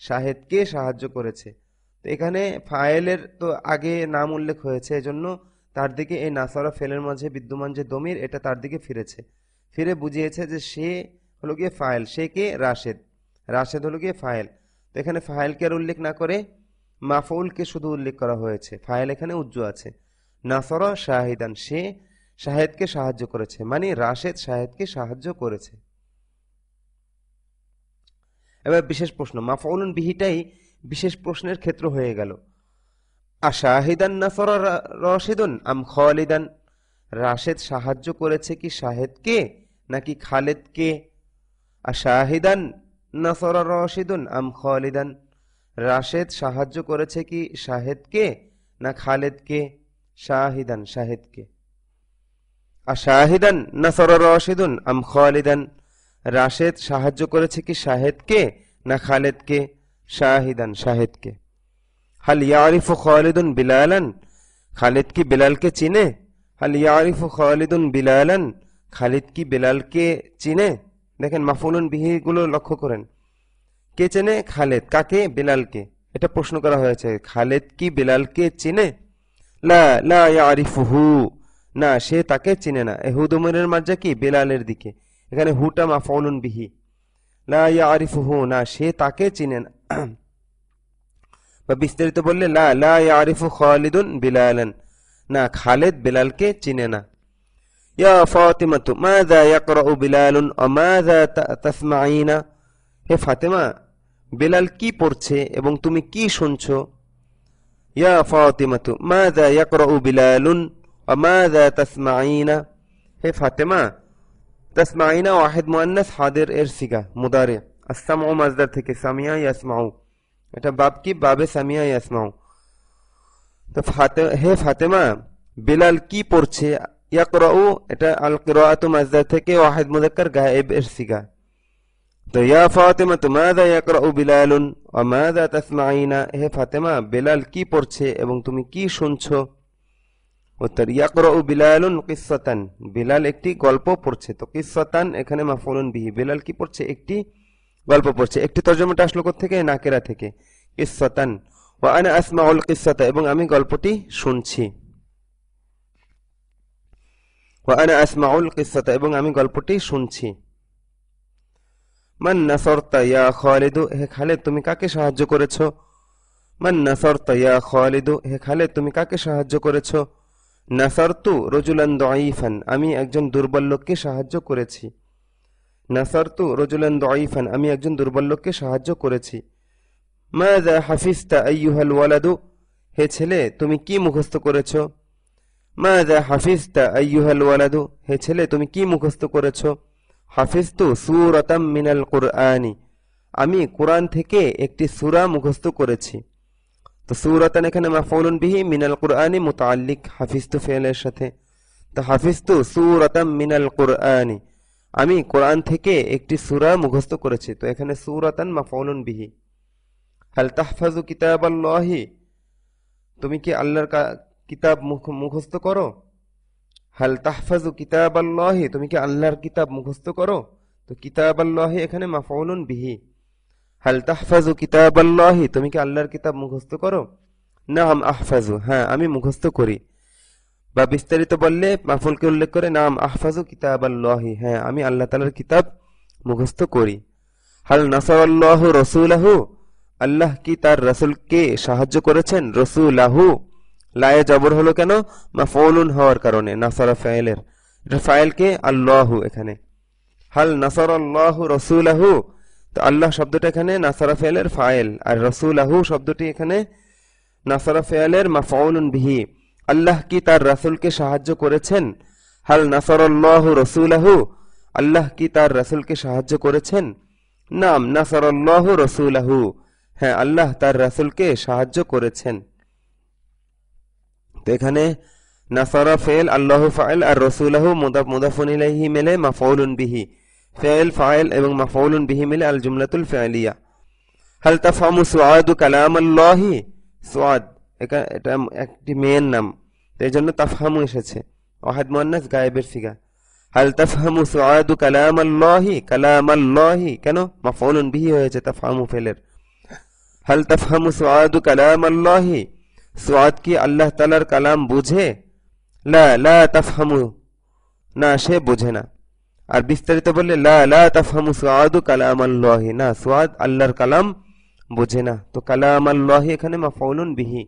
[SPEAKER 1] শাহেদকে সাহায্য করেছে। তো এখানে ফাইলের তো আগে নাম উল্লেখ হয়েছে, এজন্য তার দিকে এই নাসরা ফেলের মাঝে বিদ্যমান যে দমির এটা তার দিকে ফিরেছে, ফিরে বুঝিয়েছে যে সে হলো গিয়ে ফাইল, সে কে? রাশেদ, রাশেদ হলো গিয়ে ফাইল। তো এখানে ফাইলকে আর উল্লেখ না করে মাফউলকে শুধু উল্লেখ করা হয়েছে, ফাইল এখানে উজ্জু আছে। নাসরা শাহিদান, সে শাহেদকে সাহায্য করেছে, মানে রাশেদ শাহেদকে সাহায্য করেছে। এবার বিশেষ প্রশ্ন, মাফউলুন বিহিটাই বিশেষ প্রশ্নের ক্ষেত্র হয়ে গেল। আশাহিদান নাসরা রাশিদুন আম খালিদান, রাশেদ সাহায্য করেছে কি শাহেদকে নাকি খালেদকে? আশাহিদান নাসরা রাশিদুন আম খালিদান, রাশেদ সাহায্য করেছে কি শাহেদকে না খালেদকে? শাহিদান, শাহেদকে। আর শাহিদান নাসারা রাশিদুন আম খালিদান, রাশেদ সাহায্য করেছে কি শাহেদকে না খালেদকে? শাহিদান, শাহেদকে। হাল ইয়ারিফু খালিদুন বিলালান, খালিদ কি বিলালকে চিনে? হাল ইয়ারিফু খালিদুন বিলালান, খালিদ কি বিলালকে চিনে? দেখেন মাফউলুন বিহি গুলো লক্ষ্য করেন, কে চেনে? খালিদ। কাকে? বিলালকে। এটা প্রশ্ন করা হয়েছে, খালিদ কি বিলালকে চিনে? লা লা ইয়ারিফুহু, না সে তাকে চিনে না। এই হু দমিরের মার্জা কি? বিলালের দিকে। এখানে হুটা মাফউলুন বিহি। লা ইয়ারিফুহু, না সে তাকে চিনে না। বা বিস্তারিত বললে লা লা ইয়ারিফু খালিদুন বিলালান, না খালিদ বিলালকে চিনে না। ইয়া ফাতিমাতু মাযা ইয়াকরাউ বিলালুন ওয়া মাযা তাসমাঈনা, হে ফাতেমা বিলাল কি পড়ছে এবং তুমি কি শুনছো? ইয়া ফাতিমাতু মাযা ইয়াকরাউ বিলালুন ওয়া মাযা তাসমাঈনা, হে ফাতেমা তাসমাঈনা ওয়াহিদ মুআন্নাস হাদির এর সিগা মুদারি, আসমাউ মাজদার থেকে সামিয়া ইয়াসমাউ, এটা বাব কি? বাবে সামিয়া ইয়াসমাউ। তো হে ফাতেমা বিলাল কি পড়ছে? ইয়াকরাউ এটা আল কিরাআতু মাজদার থেকে ওয়াহিদ মুযাক্কার গায়েব এর সিগা। তো ইয়া ফাতিমাতু মাযা ইয়াকরাউ বিলালুন ওয়া মাযা তাসমাঈনা, হে ফাতেমা বিলাল কি পড়ছে এবং তুমি কি শুনছো? উত্তর ইয়াকরাউ বিলালুন কিসসাতান, বিলাল একটি গল্প পড়ছে। তো কিসসাতান এখানে মাফউলুন বিহি, বিলাল কি পড়ছে? একটি গল্প পড়ছে। একটি তরজমাটা আসলো কোথা থেকে? নাকিরা থেকে। কিসসাতান ওয়া আনা আসমাউল কিসসাতা, এবং আমি গল্পটি শুনছি। ওয়া আনা আসমাউল কিসসাতা, এবং আমি গল্পটি শুনছি। মান নাসারতা ইয়া খালিদু, হে খালিদ তুমি কাকে সাহায্য করেছো? মান নাসারতা ইয়া খালিদু, হে খালিদ তুমি কাকে সাহায্য করেছো? নাসারতু রজুলান দাঈফান, আমি একজন দুর্বল লোককে সাহায্য করেছি। নাসারতু রজুলান দাঈফান, আমি একজন দুর্বল লোককে সাহায্য করেছি। মাযা হাফিজতা আইয়ুহাল ওয়ালাদু, হে ছেলে তুমি কি মুখস্থ করেছো? মাযা হাফিজতা আইয়ুহাল ওয়ালাদু, হে ছেলে তুমি কি মুখস্থ করেছো? হাফিজতু সূরাতাম মিনাল কুরআনি, আমি কোরআন থেকে একটি সূরা মুখস্থ করেছি। তো সূরাতান এখানে মাফউলুন বিহি, মিনাল কুরআনি মুতাআল্লিক হাফিজতু ফি'লের সাথে। তো হাফিজতু সূরাতাম মিনাল কুরআনি, আমি কোরআন থেকে একটি সূরা মুখস্থ করেছি। তো এখানে সূরাতান মাফউলুন বিহি। হাল তাহফাজু কিতাবাল্লাহি, তুমি কি আল্লাহর কিতাব মুখস্থ করো? হাল তাহফাজু কিতাবাল্লাহি, তুমি কি আল্লাহর কিতাব মুখস্থ করো? তো কিতাবাল্লাহি এখানে মাফউলুন বিহি। হাল তাহফাজু কিতাবাল্লাহি, তুমি কি আল্লাহর কিতাব মুখস্থ করো? নাম আহফাজু, হ্যাঁ আমি মুখস্থ করি। বা বিস্তারিত বললে মাফউলকে উল্লেখ করে নাম আহফাজু কিতাবাল্লাহি, হ্যাঁ আমি আল্লাহ তাআলার কিতাব মুখস্থ করি। হাল নাসারাল্লাহু রাসূলাহু, আল্লাহ কি তার রাসূলকে সাহায্য করেছেন? রাসূলাহু লায়ে জবর হলো কেন? মাফউলুন হওয়ার কারণে, নাসারা ফাইলের, এটা ফাইলকে আল্লাহু এখানে। হাল নাসারাল্লাহু রাসূলাহু, তো আল্লাহ শব্দটা এখানে নাসারা ফাইলের ফাইল, আর রাসূলাহু শব্দটি এখানে নাসারা ফাইলের মাফউলুন বিহি। আল্লাহ কি তার রাসূলকে সাহায্য করেছেন? হাল নাসারাল্লাহু রাসূলাহু, আল্লাহ কি তার রাসূলকে সাহায্য করেছেন? নাম নাসারাল্লাহু রাসূলাহু, হ্যাঁ আল্লাহ তার রাসূলকে সাহায্য করেছেন। তো এখানে নাসারা ফাইল, আল্লাহু ফাইল, আর রাসূলাহু মুদাফুন ইলাইহি মিলে মাফউলুন বিহি, ফাইল ফাইল এবং মাফউলুন বিহি মিলে আল জুমলাতুল ফাইলিয়া। হাল তাফহামু সুআদু কালামাল্লাহি, সুআদ এটা একটি মেয়ের নাম, তাই জন্য তাফহামু এসেছে, ওয়াহিদ মুআন্নাস গায়েবের সিগা। হাল তাফহামু সুআদু কালামাল্লাহি, কালামাল্লাহি কেন? মাফউলুন বিহি হয়েছে তাফহামু ফাইলের। হাল তাফহামু সুআদু কালামাল্লাহি, সুআদ কি আল্লাহ তাআলার কালাম বুঝে? লা লা তাফহামু, না সে বুঝে না। আর বিস্তারিত বললে লা লা তাফহামু সুআদু কালামাল্লাহি, না সুআদ আল্লাহর কালাম বুঝে না। তো কালামাল্লাহি এখানে মাফউলুন বিহি।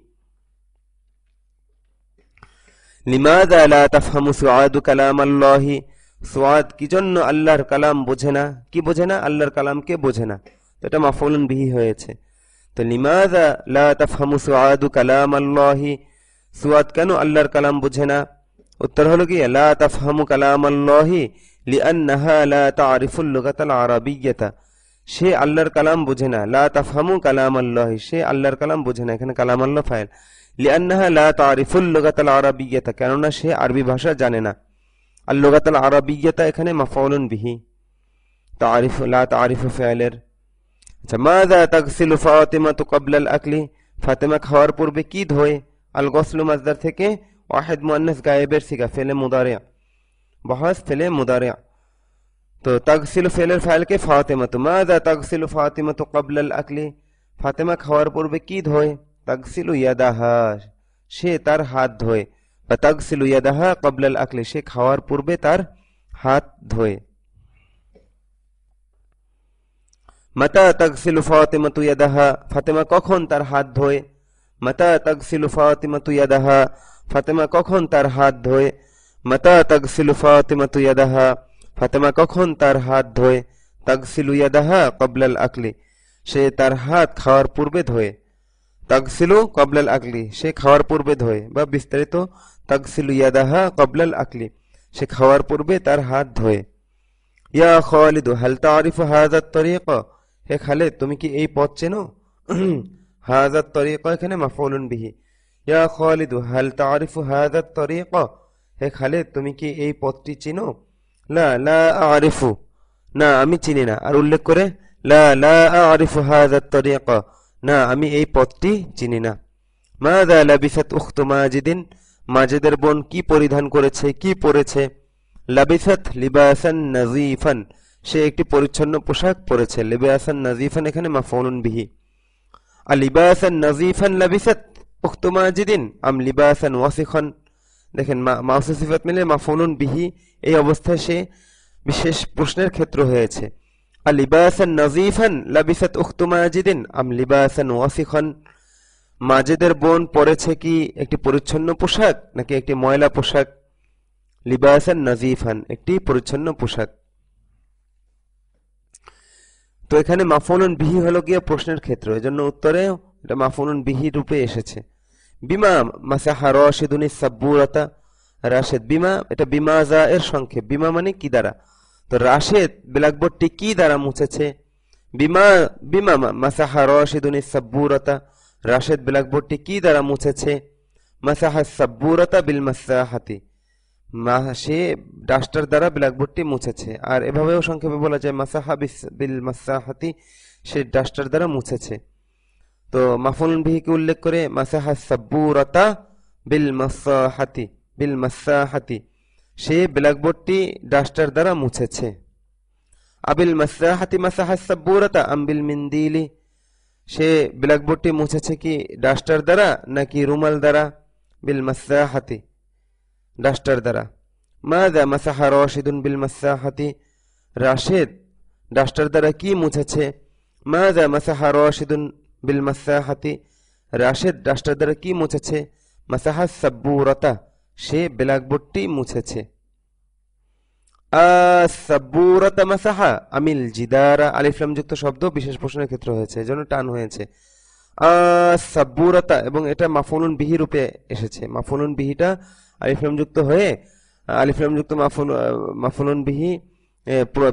[SPEAKER 1] লিমাযা লা তাফহামু সুআদু কালামাল্লাহি, সুআদ কি জন্য আল্লাহর কালাম বোঝে না? কি বোঝে না? আল্লাহর কালামকে বোঝে না, তো এটা মাফউলুন বিহি হয়েছে। তো লিমাযা লা তাফহামু সুআদু কালামাল্লাহি, সুআদ কেন আল্লাহর কালাম বোঝে না? উত্তর হলো কি লা তাফহামু কালামাল্লাহি লিআন্নাহা লা তা'রিফুল লুগাতাল আরাবিয়্যাতা, সে আল্লাহর কালাম বোঝে না, লা তাফহামু কালাম আল্লাহ, সে আল্লাহর কালাম বোঝে না, এখানে কালাম আল্লাহ ফাইল। লিআন্নাহা লা তারিফুল লুগাতাল আরাবিয়্যাতা, কেননা সে আরবি ভাষা জানে না। আর লুগাতাল আরাবিয়্যাতা এখানে মাফউলুন বিহি, তারিফ লা তারিফু ফাইলের। আচ্ছা, মাযা তাগসিলু ফাতিমাতু ক্বাবলা আল আকলি, ফাতেমা খাওয়ার পূর্বে কি ধোয়? আল গসলু মাসদার থেকে ওয়াহিদ মুআন্নাস গায়েবের সিগা ফেলে মুদারি', বহাস ফেলে মুদারি'। তো তাগসিলু ফেলের ফাইলকে ফাতিমাতু, মাযা তাগসিলু ফাতিমাতু ক্বাবলা আল আকলি, ফাতেমা খাওয়ার পূর্বে কি ধোয়? তাগসিলু ইয়াদাহা, সে তার হাত ধোয়। বা তাগসিলু ইয়াদাহা ক্বাবলা আল আকলি, সে খাওয়ার পূর্বে তার হাত ধোয়। মাতা তাগসিলু ফাতিমাতু ইয়াদাহা, ফাতেমা কখন তার হাত ধোয়? মাতা তাগসিলু ফাতিমাতু ইয়াদাহা, ফাতেমা কখন তার হাত ধোয়? মাতা তাগসিলু ফাতিমাতু ইয়াদাহা, ফাতেমা কখন তার হাত ধোয়? তাগসিলু ইয়াদাহা ক্বাবলা আল আকলি, সে তার হাত খাওয়ার পূর্বে ধোয়। তাগসিলু ক্বাবলা আল আকলি, সে খাওয়ার পূর্বে ধোয়। বা বিস্তারিত তাগসিলু ইয়াদাহা ক্বাবলা আল আকলি, সে খাওয়ার পূর্বে তার হাত ধোয়। ইয়া খালিদু হাল তারিফু হাযা আত-তরিকা, হে খালিদ তুমি কি এই পথ চেনো? হাযা আত-তরিকা এখানে মাফউলুন বিহি। ইয়া খালিদু হাল তারিফু হাযা আত-তরিকা, হে খালিদ তুমি কি এই পথটি চিনো? লা লা আরিফু, না আমি চিনি না। আর উল্লেখ করে লা লা আরিফু হাযা আত-তরিকা, না আমি এই পথটি চিনি না। মাযা লাবিসাত উখতু মাজিদিন, মাজিদের বোন কি পরিধান করেছে, কি পরেছে? লাবিসাত লিবাসান নাযীফান, সে একটি পরিচ্ছন্ন পোশাক পরেছে। লিবাসান নাযীফান এখানে মাফউলুন বিহি। আর লিবাসান নাযীফান লাবিসাত উখতু মাজিদিন আম লিবাসান ওয়াসিখান, দেখেন মাউসুফ সিফাত মিলে মাফউলুন বিহি, এই অবস্থায় সে বিশেষ প্রশ্নের ক্ষেত্র হয়েছে। আর লিবাসান নাযীফান লাবিসাত উখতু মাজিদিন আম লিবাসান ওয়াসিখান, মাজিদের বোন পরেছে কি একটি পরিচ্ছন্ন পোশাক নাকি একটি ময়লা পোশাক? লিবাসান নাযীফান, একটি পরিচ্ছন্ন পোশাক। তো এখানে মাফউলুন বিহি হলো গিয়ে প্রশ্নের ক্ষেত্র, এজন্য উত্তরে এটা মাফউলুন বিহি রূপে এসেছে। বিমা মাসাহা রাশিদুনি সাব্বুরাতা, রাশেদ বিমা, এটা বিমাজা এর সংক্ষেপ। বিমা মানে কি দ্বারা, তো রাশেদ ব্ল্যাকবোর্ডটি কি দ্বারা মুছেছে? বিমা বিমা মাসাহা রাশিদুনি সাব্বুরাতা, রাশেদ ব্ল্যাকবোর্ডটি কি দ্বারা মুছেছে? মাসাহা সাব্বুরাতা বিল মাসাহাতি, সে ডাস্টার দ্বারা ব্ল্যাকবোর্ডটি মুছেছে। আর এভাবেও সংক্ষেপে বলা যায় মাসাহা বিল মাসাহাতি, সে ডাস্টার দ্বারা মুছেছে। তো মাফউলুন বিহিকে উল্লেখ করে মাসাহা সাব্বুরাতা বিল মাসাহাতি, বিল মাসাহাতি, সে ব্ল্যাকবোর্ডটি ডাস্টার দ্বারা মুছেছে। আবিল মাসাহাতি মাসাহা সাব্বুরাতা আম বিল মিন্দিলি, সে ব্ল্যাকবোর্ডটি মুছেছে কি ডাস্টার দ্বারা নাকি রুমাল দ্বারা? বিল মাসাহাতি, ডাস্টার দ্বারা। মাযা মাসাহা রাশিদুন বিল মাসাহাতি, রাশেদ ডাস্টার দ্বারা কি মুছেছে? মাযা মাসাহা রাশিদুন বিল মাসাহাতি, রাশেদ ডাস্টার দ্বারা কি মুছেছে? মাসাহা সাব্বুরাতা, সে ব্ল্যাকবোর্ডটি মুছেছে। আস-সাব্বুরাতা মাসাহা আমিল জিদারা, আলিফ লাম যুক্ত শব্দ বিশেষ প্রশ্নের ক্ষেত্র হয়েছে, এজন্য টান হয়েছে। আস-সাব্বুরাতা, এবং এটা মাফউলুন বিহি রূপে এসেছে। মাফউলুন বিহিটা আলিফ লাম যুক্ত হয়ে আলিফ লাম যুক্ত মাফউলুন বিহি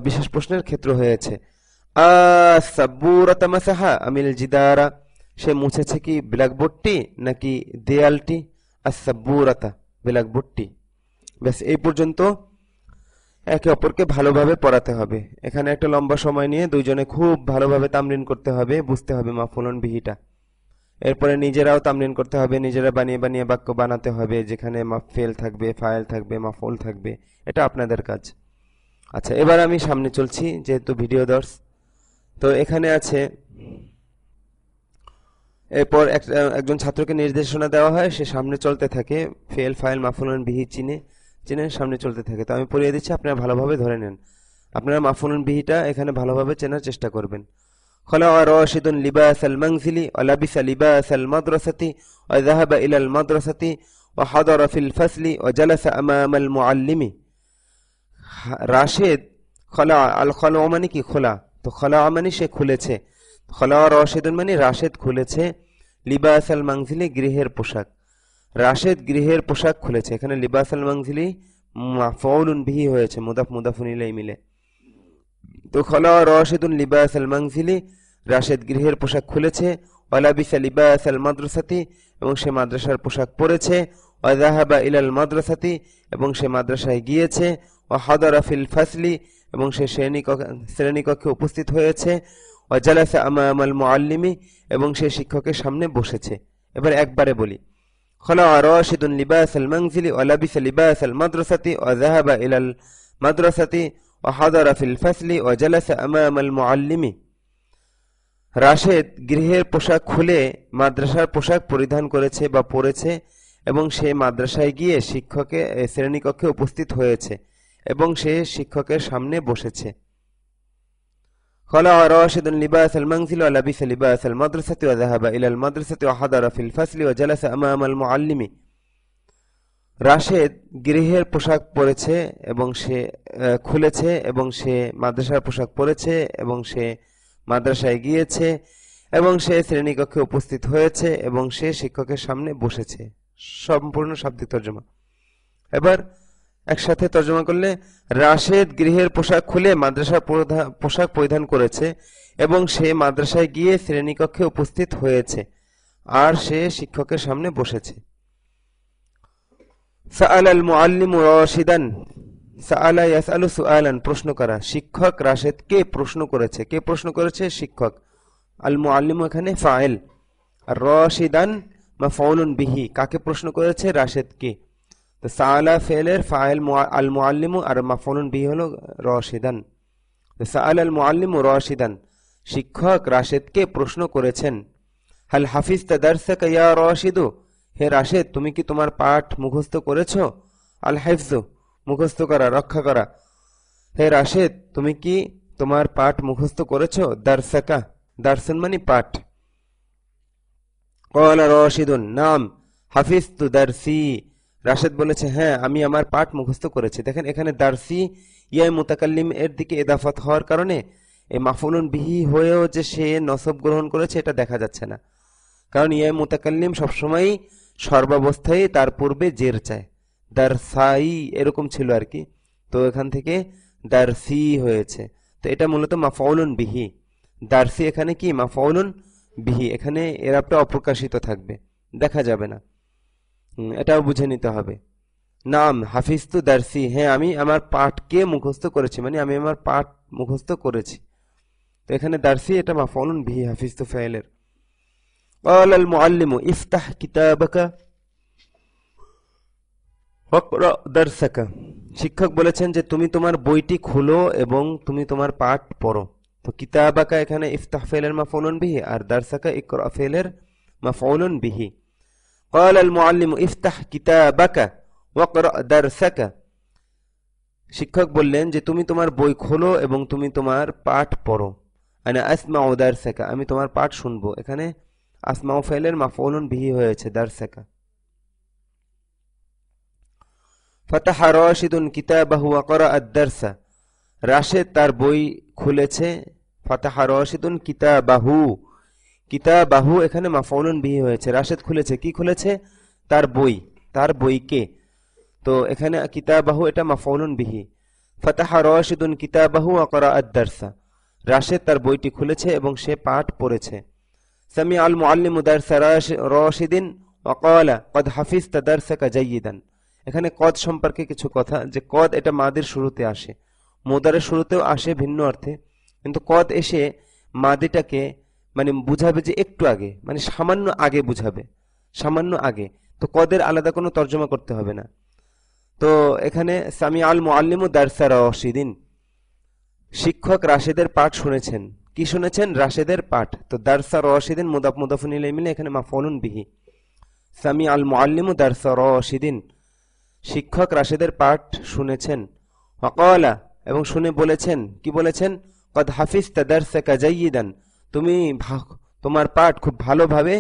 [SPEAKER 1] বিশেষ প্রশ্নের ক্ষেত্র হয়েছে। আস-সাব্বুরাতা মাসাহা আমিল জিদারা, সে মুছেছে কি ব্ল্যাকবোর্ডটি নাকি দেয়ালটি? আস-সাব্বুরাতা, ব্ল্যাকবোর্ডটি। ব্যাস এই পর্যন্ত একে অপরকে ভালোভাবে পড়াতে হবে। এখানে একটা লম্বা সময় নিয়ে দুইজনে খুব ভালোভাবে তামরিন করতে হবে, বুঝতে হবে মাফউলুন বিহিটা। এরপরে নিজেরাও তামরিন করতে হবে, নিজেরা বানিয়ে বানিয়ে বাক্য বানাতে হবে, যেখানে মাফেল থাকবে, ফাইল থাকবে, মাফউল থাকবে। এটা আপনাদের কাজ। আচ্ছা, এবার আমি সামনে চলছি, যেহেতু ভিডিও দর্শ। তো এখানে আছে, এরপর একজন ছাত্রকে নির্দেশনা দেওয়া হয়, সে সামনে চলতে থাকে, ফেল ফাইল মাফউলুন বিহি চিনে চিনে সামনে চলতে থাকে। তো আমি পড়িয়ে দিচ্ছি, আপনারা ভালোভাবে ধরে নেন। আপনারা মাফউলুন বিহিটা এখানে ভালোভাবে চেনার চেষ্টা করবেন। خلع راشد لباس المنزل ولبس لباس المدرسة وذهب إلى المدرسة وحضر في الفصل وجلس أمام المعلم। রাশেদ খলা, আল খলা মানে কি খোলা, তো খলা মানে সে খুলেছে। খলা রাশেদুন মানে রাশেদ খুলেছে, লিবাস আল মানজিলি গৃহের পোশাক, রাশেদ গৃহের পোশাক খুলেছে। এখানে লিবাস আল মানজিলি মাফউলুন বিহি হয়েছে, মুদাফ মুদাফুন ইলাইহি মিলে। তো খলা রাশিদুন লিবাস আল মানজিলি, রাশেদ গৃহের পোশাক খুলেছে, ওয়ালাবিসা লিবাস আল মাদ্রাসাতি, এবং সে মাদ্রাসার পোশাক পরেছে, ওয়াযাহাবা ইলাল মাদ্রাসাতি, এবং সে মাদ্রাসায় গিয়েছে, ওয়াহাদারা ফিল ফাসলি, এবং সে শ্রেণীকক্ষে উপস্থিত হয়েছে, ওয়াজালাসা আমামাল মুআল্লিমি, এবং সে শিক্ষকের সামনে বসেছে। এবার একবারে বলি। খলা রাশিদুন লিবাস আল মানজিলি ওয়ালাবিসা লিবাস আল মাদ্রাসাতি ওয়াযাহাবা ইলাল মাদ্রাসাতি ওয়াহাদারা ফিল ফাসলি ওয়াজালাসা আমামাল মুআল্লিমি। রাশেদ গৃহের পোশাক খুলে মাদ্রাসার পোশাক পরিধান করেছে বা পরেছে, এবং সে মাদ্রাসায় গিয়ে শিক্ষকের শ্রেণীকক্ষে উপস্থিত হয়েছে, এবং সে শিক্ষকের সামনে বসেছে। খলা রাশিদুন লিবাস আল মানজিলি ওয়ালাবিসা লিবাস আল মাদ্রাসাতি ওয়াযাহাবা ইলাল মাদ্রাসাতি ওয়াহাদারা ফিল ফাসলি ওয়াজালাসা আমামাল মুআল্লিমি। রাশেদ গৃহের পোশাক পরেছে এবং সে খুলেছে, এবং সে মাদ্রাসার পোশাক পরেছে, এবং সে মাদ্রাসায় গিয়েছে, এবং সে শ্রেণীকক্ষে উপস্থিত হয়েছে, এবং সে শিক্ষকের সামনে বসেছে। সম্পূর্ণ শাব্দিক তর্জমা। এবার একসাথে তর্জমা করলে, রাশেদ গৃহের পোশাক খুলে মাদ্রাসার পোশাক পরিধান করেছে, এবং সে মাদ্রাসায় গিয়ে শ্রেণীকক্ষে উপস্থিত হয়েছে, আর সে শিক্ষকের সামনে বসেছে। সাআল আল মুআল্লিমু রাশিদান, সাআলা ইয়াসআলু সুআলান, প্রশ্ন করা। শিক্ষক রাশেদকে প্রশ্ন করেছে। কে প্রশ্ন করেছে? শিক্ষক। আল মুআল্লিমু এখানে ফাইল, আর রাশিদান মাফউলুন বিহি। কাকে প্রশ্ন করেছে? রাশেদকে। তো সাআলা ফেলের ফাইল আল মুআল্লিমু, আর মাফউলুন বিহি হলো রাশিদান। তো সাআল আল মুআল্লিমু রাশিদান, শিক্ষক রাশেদকে প্রশ্ন করেছেন। হাল হাফিজতা দারসাকা ইয়া রাশিদু, হে রাশেদ তুমি কি তোমার পাঠ মুখস্থ করেছো? আল হিফজু, মুখস্থ করা, রক্ষা করা। হে রাশেদ তুমি কি তোমার পাঠ মুখস্থ করেছো? দারসাকা, দারসান মানে পাঠ। ক্বালা রাশিদুন নাম হাফিজতু দারসি, রাশেদ বলেছে হ্যাঁ আমি আমার পাঠ মুখস্থ করেছি। দেখেন এখানে দারসি ইয়া মুতাকাল্লিম এর দিকে ইদাফাত হওয়ার কারণে এই মাফউলুন বিহি হয়েও যে সে নসব গ্রহণ করেছে এটা দেখা যাচ্ছে না, কারণ ইয়া মুতাকাল্লিম সবসময় সর্বাবস্থায় তার পূর্বে জের চায়। দারসাই এরকম ছিল আর কি, তো এখান থেকে দারসি হয়েছে। তো এটা মূলত মাফউলুন বিহি। দারসি এখানে কি? মাফউলুন বিহি। এখানে এরাবটা অপ্রকাশিত থাকবে, দেখা যাবে না, এটাও বুঝে নিতে হবে। নাম হাফিজতু দারসি, হ্যাঁ আমি আমার পাঠকে মুখস্থ করেছি, মানে আমি আমার পাঠ মুখস্থ করেছি। তো এখানে দারসি এটা মাফউলুন বিহি হাফিজতু ফাইলের। ক্বালা আল মুআল্লিমু ইফতাহ কিতাবাকা ওয়াকরা দারসাকা, শিক্ষক বলেছেন যে তুমি তোমার বইটি খুলো এবং তুমি তোমার পাঠ পড়ো। তো কিতাবাকা এখানে ইফতাহ ফাইলের মাফউলুন বিহি, আর দারসাকা ইকরা ফাইলের মাফউলুন বিহি। ক্বালা আল মুআল্লিমু ইফতাহ কিতাবাকা ওয়াকরা দারসাকা, শিক্ষক বললেন যে তুমি তোমার বই খোলো এবং তুমি তোমার পাঠ পড়ো। আনা আসমাউ দারসাকা, আমি তোমার পাঠ শুনবো। এখানে আসমাউ ফাইলের মাফউলুন বিহি হয়েছে দারসাকা। ফাতাহা রাশিদুন কিতাবাহু ওয়া ক্বারা আদ-দারসা, রাশেদ তার বই খুলেছে। ফাতাহা রাশিদুন কিতাবাহু, কিতাবাহু এখানে মাফউলুন বিহি হয়েছে। রাশেদ খুলেছে, কি খুলেছে? তার বই, তার বইকে। তো এখানে কিতাবাহু এটা মাফউলুন বিহি। ফাতাহা রাশিদুন কিতাবাহু ওয়া ক্বারা আদ-দারসা, রাশেদ তার বইটি খুলেছে এবং সে পাঠ পড়েছে। সামিআ আল মুআল্লিমু দারসা রাশিদিন ওয়া ক্বালা ক্বাদ হাফিজতা দারসাকা জাইয়িদান, এখানে কদ সম্পর্কে কিছু কথা, যে কদ এটা মাদির শুরুতে আসে, মুদারের শুরুতেও আসে ভিন্ন অর্থে, কিন্তু কদ এসে মাদিটাকে মানে বুঝাবে যে একটু আগে, মানে সামান্য আগে বুঝাবে, সামান্য আগে। তো কদের আলাদা কোনো তর্জমা করতে হবে না। তো এখানে সামিআ আল মুআল্লিমু দারসা রাশিদিন, শিক্ষক রাশেদের পাঠ শুনেছেন। কি শুনেছেন? রাশেদের পাঠ। তো দারসা রাশিদিন মুদাফ মুদাফুন ইলাইহি মিলে এখানে মাফউলুন বিহি। সামিআ আল মুআল্লিমু দারসা রাশিদিন, শিক্ষক রাশেদের পাঠ শুনেছেন। ওয়াকালা, এবং শুনে বলেছেন, কি বলেছেন? ক্বাদ হাফিজতা দারসাকা জাইয়িদান, তুমি তোমার পাঠ খুব ভালোভাবে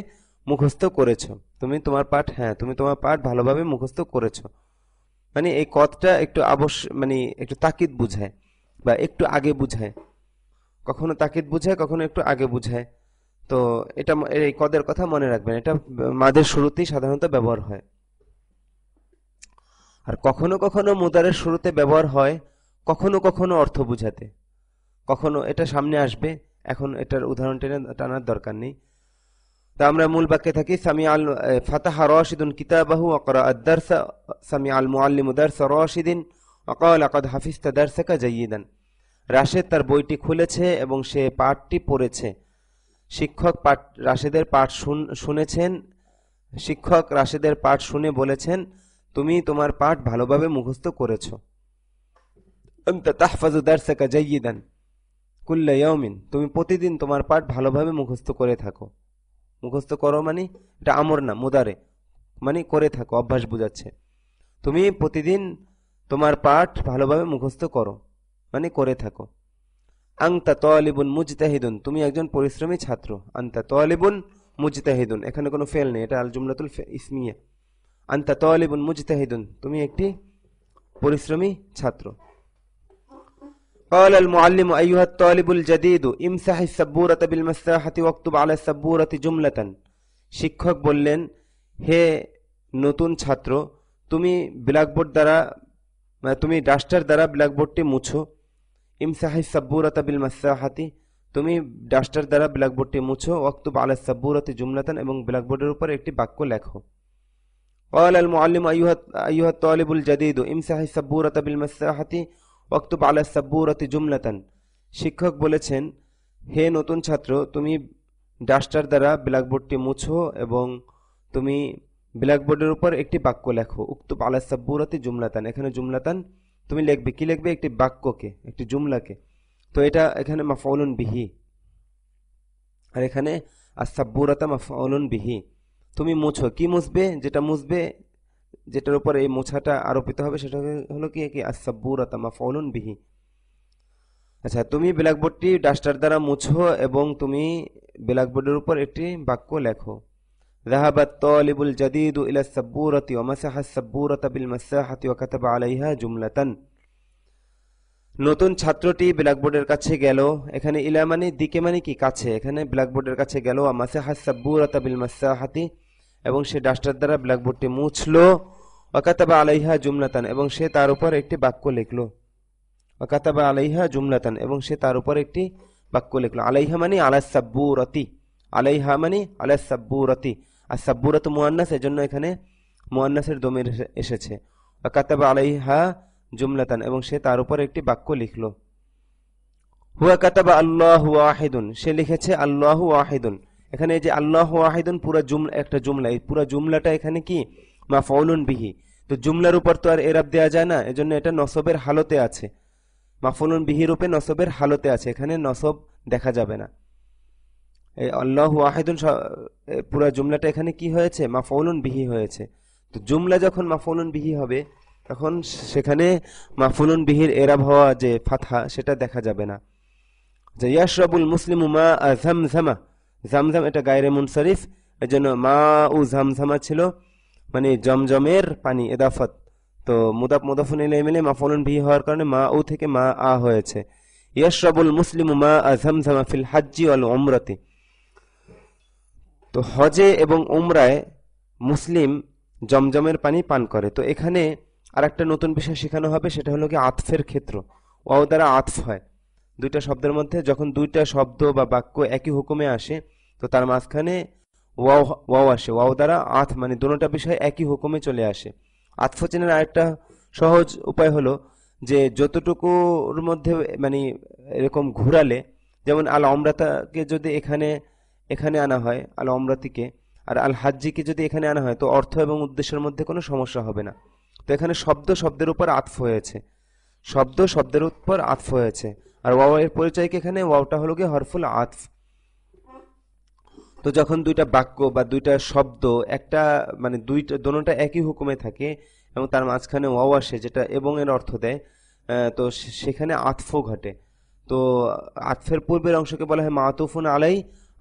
[SPEAKER 1] মুখস্থ করেছো। তুমি তোমার পাঠ, হ্যাঁ তুমি তোমার পাঠ ভালোভাবে মুখস্থ করেছো। মানে এই কদটা একটু মানে একটু তাকিদ বুঝায় বা একটু আগে বুঝায়, কখনো তাকিদ বুঝায় কখনো একটু আগে বুঝায়। তো এটা এই কদের কথা মনে রাখবেন, এটা মাদের শুরুতেই সাধারণত ব্যবহার হয়। আর কখনো কখনো মুদারের শুরুতে ব্যবহার হয় কখনো কখনো অর্থ বুঝাতে। কখনো এটা সামনে আসবে, এখন এটার উদাহরণ টানার দরকার নেই। তা আমরা মূল বাক্যে থাকি, সামিআল ফাতাহা রাশিদুন কিতাবাহু ওয়া ক্বরাআ আদ-দারসা, সামিআল মুআল্লিমু দারসা রাশিদিন ওয়া ক্বালা ক্বাদ হাফিজতা দারসাকা জাইয়িদান। রাশেদ তার বইটি খুলেছে এবং সে পাঠটি পড়েছে। শিক্ষক রাশেদের পাঠ শুনেছেন। শিক্ষক রাশেদের পাঠ শুনে বলেছেন, তুমি তোমার পাঠ ভালোভাবে মুখস্থ করেছো। আনতা তাহফাজু দারসাকা জাইয়িদান কুল্লা ইয়াউমিন, তুমি প্রতিদিন তোমার পাঠ ভালোভাবে মুখস্থ করে থাকো। মুখস্থ করো মানে এটা আমর না, মুদারে, মানে করে থাকো, অভ্যাস বোঝাচ্ছে। তুমি প্রতিদিন তোমার পাঠ ভালোভাবে মুখস্থ করো মানে করে থাকো। আনতা তালিবুন মুজতাহিদুন, তুমি একজন পরিশ্রমী ছাত্র। আনতা তালিবুন মুজতাহিদুন, এখানে কোনো ফেল নেই, এটা আল জুমলাতুল ইসমিয়া। আনতা তালিবুন মুজতাহিদুন, তুমি একটি পরিশ্রমী ছাত্র। قال المعلم أيها الطالب الجديد امسح السبورة بالمساحة واكتب على السبورة جملة। শিক্ষক বললেন, হে নতুন ছাত্র, তুমি ব্ল্যাকবোর্ড দ্বারা তুমি ডাস্টার দ্বারা ব্ল্যাকবোর্ডটি মুছো। ইমসাহিস সাব্বুরাতা বিল মাসাহাতি, তুমি ডাস্টার দ্বারা ব্ল্যাকবোর্ডটি মুছো। ওয়াক্তুব আলা সাব্বুরাতি জুমলাতান, এবং ব্ল্যাকবোর্ডের উপর একটি বাক্য লেখো। قال المعلم أيها الطالب الجديد امسح السبورة بالمساحة ওয়াক্তুব আলা সাব্বুরাতি জুমলাতান। শিক্ষক বলেছেন, হে নতুন ছাত্র, তুমি ডাস্টার দ্বারা ব্ল্যাকবোর্ডটি মুছো এবং তুমি ব্ল্যাকবোর্ডের উপর একটি বাক্য লেখো। উক্তুব আলা সাব্বুরাতি জুমলাতান, এখানে জুমলাতান তুমি লিখবে, কি লিখবে? একটি বাক্যকে, একটি জুমলাকে। তো এটা এখানে মাফউলুন বিহি, আর এখানে আস-সাব্বুরাতা মাফউলুন বিহি। তুমি মুছো, কি মুছবে? যেটা মুছবে, যেটার উপর এই মোছাটা আরোপিত হবে, সেটা হলো কি আস-সাব্বুরাতা মাফউলুন বিহি। আচ্ছা, তুমি ব্ল্যাকবোর্ডটি ডাস্টার দ্বারা মুছো এবং তুমি ব্ল্যাকবোর্ডের উপর একটি বাক্য লেখো। যাহাবা আত-তালিবুল জাদীদু ইলা আস-সাব্বুরাতি ওয়া মাসাহা আস-সাব্বুরাতা বিল মাসাহাতি ওয়া কাতাবা আলাইহা জুমলাতান। নতুন ছাত্রটি ব্ল্যাকবোর্ডের কাছে গেল, এখানে ইলা মানে দিকে, মানে কি কাছে, এখানে ব্ল্যাকবোর্ডের কাছে গেল। ওয়া মাসাহা আস-সাব্বুরাতা বিল মাসাহাতি, এবং সে ডাস্টার দ্বারা ব্ল্যাকবোর্ডটি মুছলো। ওয়া কাতাবা আলাইহা জুমলাতান, এবং সে তার উপর একটি বাক্য লিখলো। ওয়া কাতাবা আলাইহা জুমলাতান, এবং সে তার উপর একটি বাক্য লিখলো। আলাইহা মানে আলাস সাব্বুরাতি, আলাইহা মানে আলাস সাব্বুরাতি। আর সাব্বুরাতু মুআন্নাস, এজন্য এখানে মুআন্নাসের দমির এসেছে। ওয়া কাতাবা আলাইহা জুমলাতান, এবং সে তার উপর একটি বাক্য লিখলো। হুয়া কাতাবা আল্লাহু ওয়াহিদুন, সে লিখেছে আল্লাহু ওয়াহিদুন। এখানে এই যে আল্লাহু ওয়াহিদুন পুরো জুমলা, একটা জুমলা, এই পুরো জুমলাটা এখানে কি মাফউলুন বিহি। তো জুমলার উপর তো আর এরাব দেওয়া যায় না, এজন্য এটা নসবের হালতে আছে, মাফউলুন বিহি রূপে নসবের হালতে আছে, এখানে নসব দেখা যাবে না। এই আল্লাহু ওয়াহিদুন পুরো জুমলাটা এখানে কি হয়েছে? মাফউলুন বিহি হয়েছে। তো জুমলা যখন মাফউলুন বিহি হবে, তখন সেখানে মাফউলুন বিহির এরাব হওয়া যে ফাতহা, সেটা দেখা যাবে না। যে ইয়াশরাবুল মুসলিমু মা যামযামা, জামজাম এটা গায়রে মুনসারিফ, এজন্য মা উ জামজামা ছিল মানে জমজমের পানি, এদাফত। তো মুদাফ মুদাফুন ইলাইহি মিলে মাফউলুন বিহি হওয়ার কারণে মা উ থেকে মা আ হয়েছে। ইয়াশরাবুল মুসলিমু মা যামজামা ফিল হাজ্জি ওয়াল উমরাতি। তো হজে এবং উমরায় মুসলিম জমজমের পানি পান করে। তো এখানে আরেকটা নতুন বিষয় শেখানো হবে, সেটা হলো কি আতফের ক্ষেত্র। ওয়াও দ্বারা আতফ হয়। দুইটা শব্দের মধ্যে যখন দুইটা শব্দ বা বাক্য একই হুকুমে আসে, তো তার মাঝখানে ওয়াও আসে। ওয়াও দ্বারা আত মানে দুটোটা বিষয় একই হুকুমে চলে আসে। আতফ চেনার আরেকটা সহজ উপায় হলো যে যতটুকুর মধ্যে মানে এরকম ঘুরালে, যেমন আল অমরাতাকে যদি এখানে আনা হয়, আল অমরাতিকে, আর আল হাজ্জিকে যদি এখানে আনা হয়, তো অর্থ এবং উদ্দেশ্যের মধ্যে কোনো সমস্যা হবে না। তো এখানে শব্দ শব্দের উপর আতফ হয়েছে, শব্দ শব্দের উপর আতফ হয়েছে। আর ওয়াও এর পরিচয়কে এখানে ওয়াওটা হলো গিয়ে হরফুল আতফ। তো যখন দুইটা বাক্য বা দুইটা শব্দ একটা মানে দুটোটা একই হুকুমে থাকে এবং তার মাঝখানে ওয়াও আসে যেটা এবং এর অর্থ দেয়, তো সেখানে আতফ ঘটে। তো আতফের পূর্বের অংশকে বলা হয় মাতুফুন আলাই,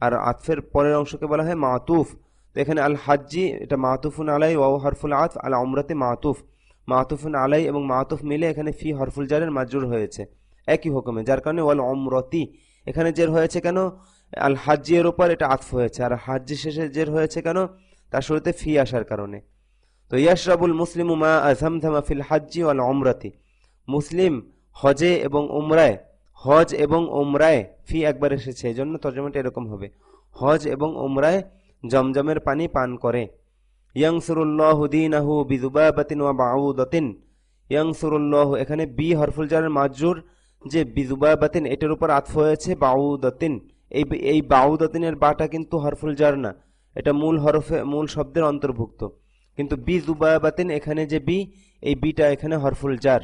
[SPEAKER 1] আর আতফের পরের অংশকে বলা হয় মাতুফ। তো এখানে আল হাজ্জি এটা মাতুফুন আলাই, ওয়াও হরফুল আতফ, আল উমরাতে মাতুফ। মাতুফুন আলাই এবং মাতুফ মিলে এখানে ফি হরফুল জারের মাজরুর হয়েছে একই হুকুমে, যার কারণে ওয়াল উমরতি এখানে জের হয়েছে কেন? আল হাজ্জি এর উপর এটা আতফ হয়েছে। আর হাজ্জি শেষে জের হয়েছে কেন? তার শুরুতে ফি আসার কারণে। তো ইয়াশরাবুল মুসলিমু মা যামযামা ফিল হাজ্জি ওয়াল উমরাতি, মুসলিম হজে এবং উমরায়, হজ এবং উমরায়, ফি একবার এসেছে, এজন্য তর্জমাটা এরকম হবে, হজ এবং উমরায় জমজমের পানি পান করে। ইয়ানসুরুল্লাহু দীনাহু বিযুবাবাতিন ওয়া বাউদাতিন। ইয়ানসুরুল্লাহ, এখানে বি হরফুল জারের মাজরুর যে বিযুবাবাতিন এটার উপর আতফ হয়েছে বাউদাতিন। এই বাউদাতিনের বাটা কিন্তু হরফুল জার না, এটা মূল শব্দের অন্তর্ভুক্ত, কিন্তু বিযুবাবাতিন এখানে যে বি, এই বিটা এখানে হরফুল জার।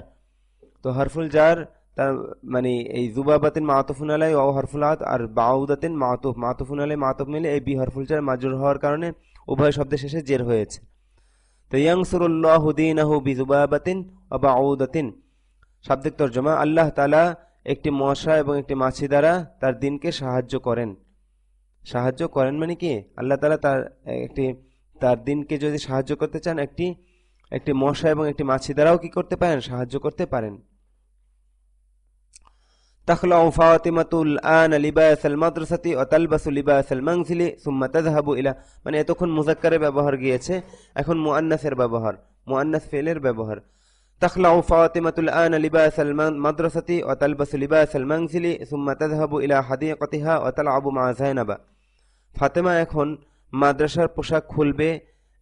[SPEAKER 1] তো হরফুল জার তার মানে এই জুবাবাতিন মাতুফুন আলাই ও হরফুল আত, আর বাউদাতিন মাতুফুন আলাই মাতুফ মিলে এই বি হরফুল জার মাজরুর হওয়ার কারণে উভয় শব্দের শেষে জের হয়েছে। তো ইয়ানসুরুল্লাহু দীনাহু বিযুবাবাতিন ওয়া বাউদাতিন, শাব্দিক তর্জমা, আল্লাহ তাআলা একটি মশা এবং একটি মাছি দ্বারা তার দিনকে সাহায্য করেন। সাহায্য করেন মানে কি, আল্লাহ তাআলা তার দিনকে যদি সাহায্য করতে চান, একটি মশা এবং একটি মাছি দ্বারাও কি করতে পারেন, সাহায্য করতে পারেন। তাখলাউ ফাতিমাতুল আন লিবাসাল মাদ্রাসাতি ওয়া তালবাসু লিবাসাল মানজিলি সুম্মা তাযহাবু ইলা, মানে এতক্ষণ মুযাক্কারের ব্যবহার গিয়েছে, এখন মুআন্নাসের ব্যবহার, মুআন্নাস ফিলের ব্যবহার। তাখলাউ ফাতিমাতুল আন লিবাসাল মাদ্রাসাতি ওয়া তালবাসু লিবাসাল মানজিলি সুম্মা তাযহাবু ইলা হাদিকাতিহা ওয়া তালআবু মা যায়নাবা। ফাতেমা এখন মাদ্রাসার পোশাক খুলবে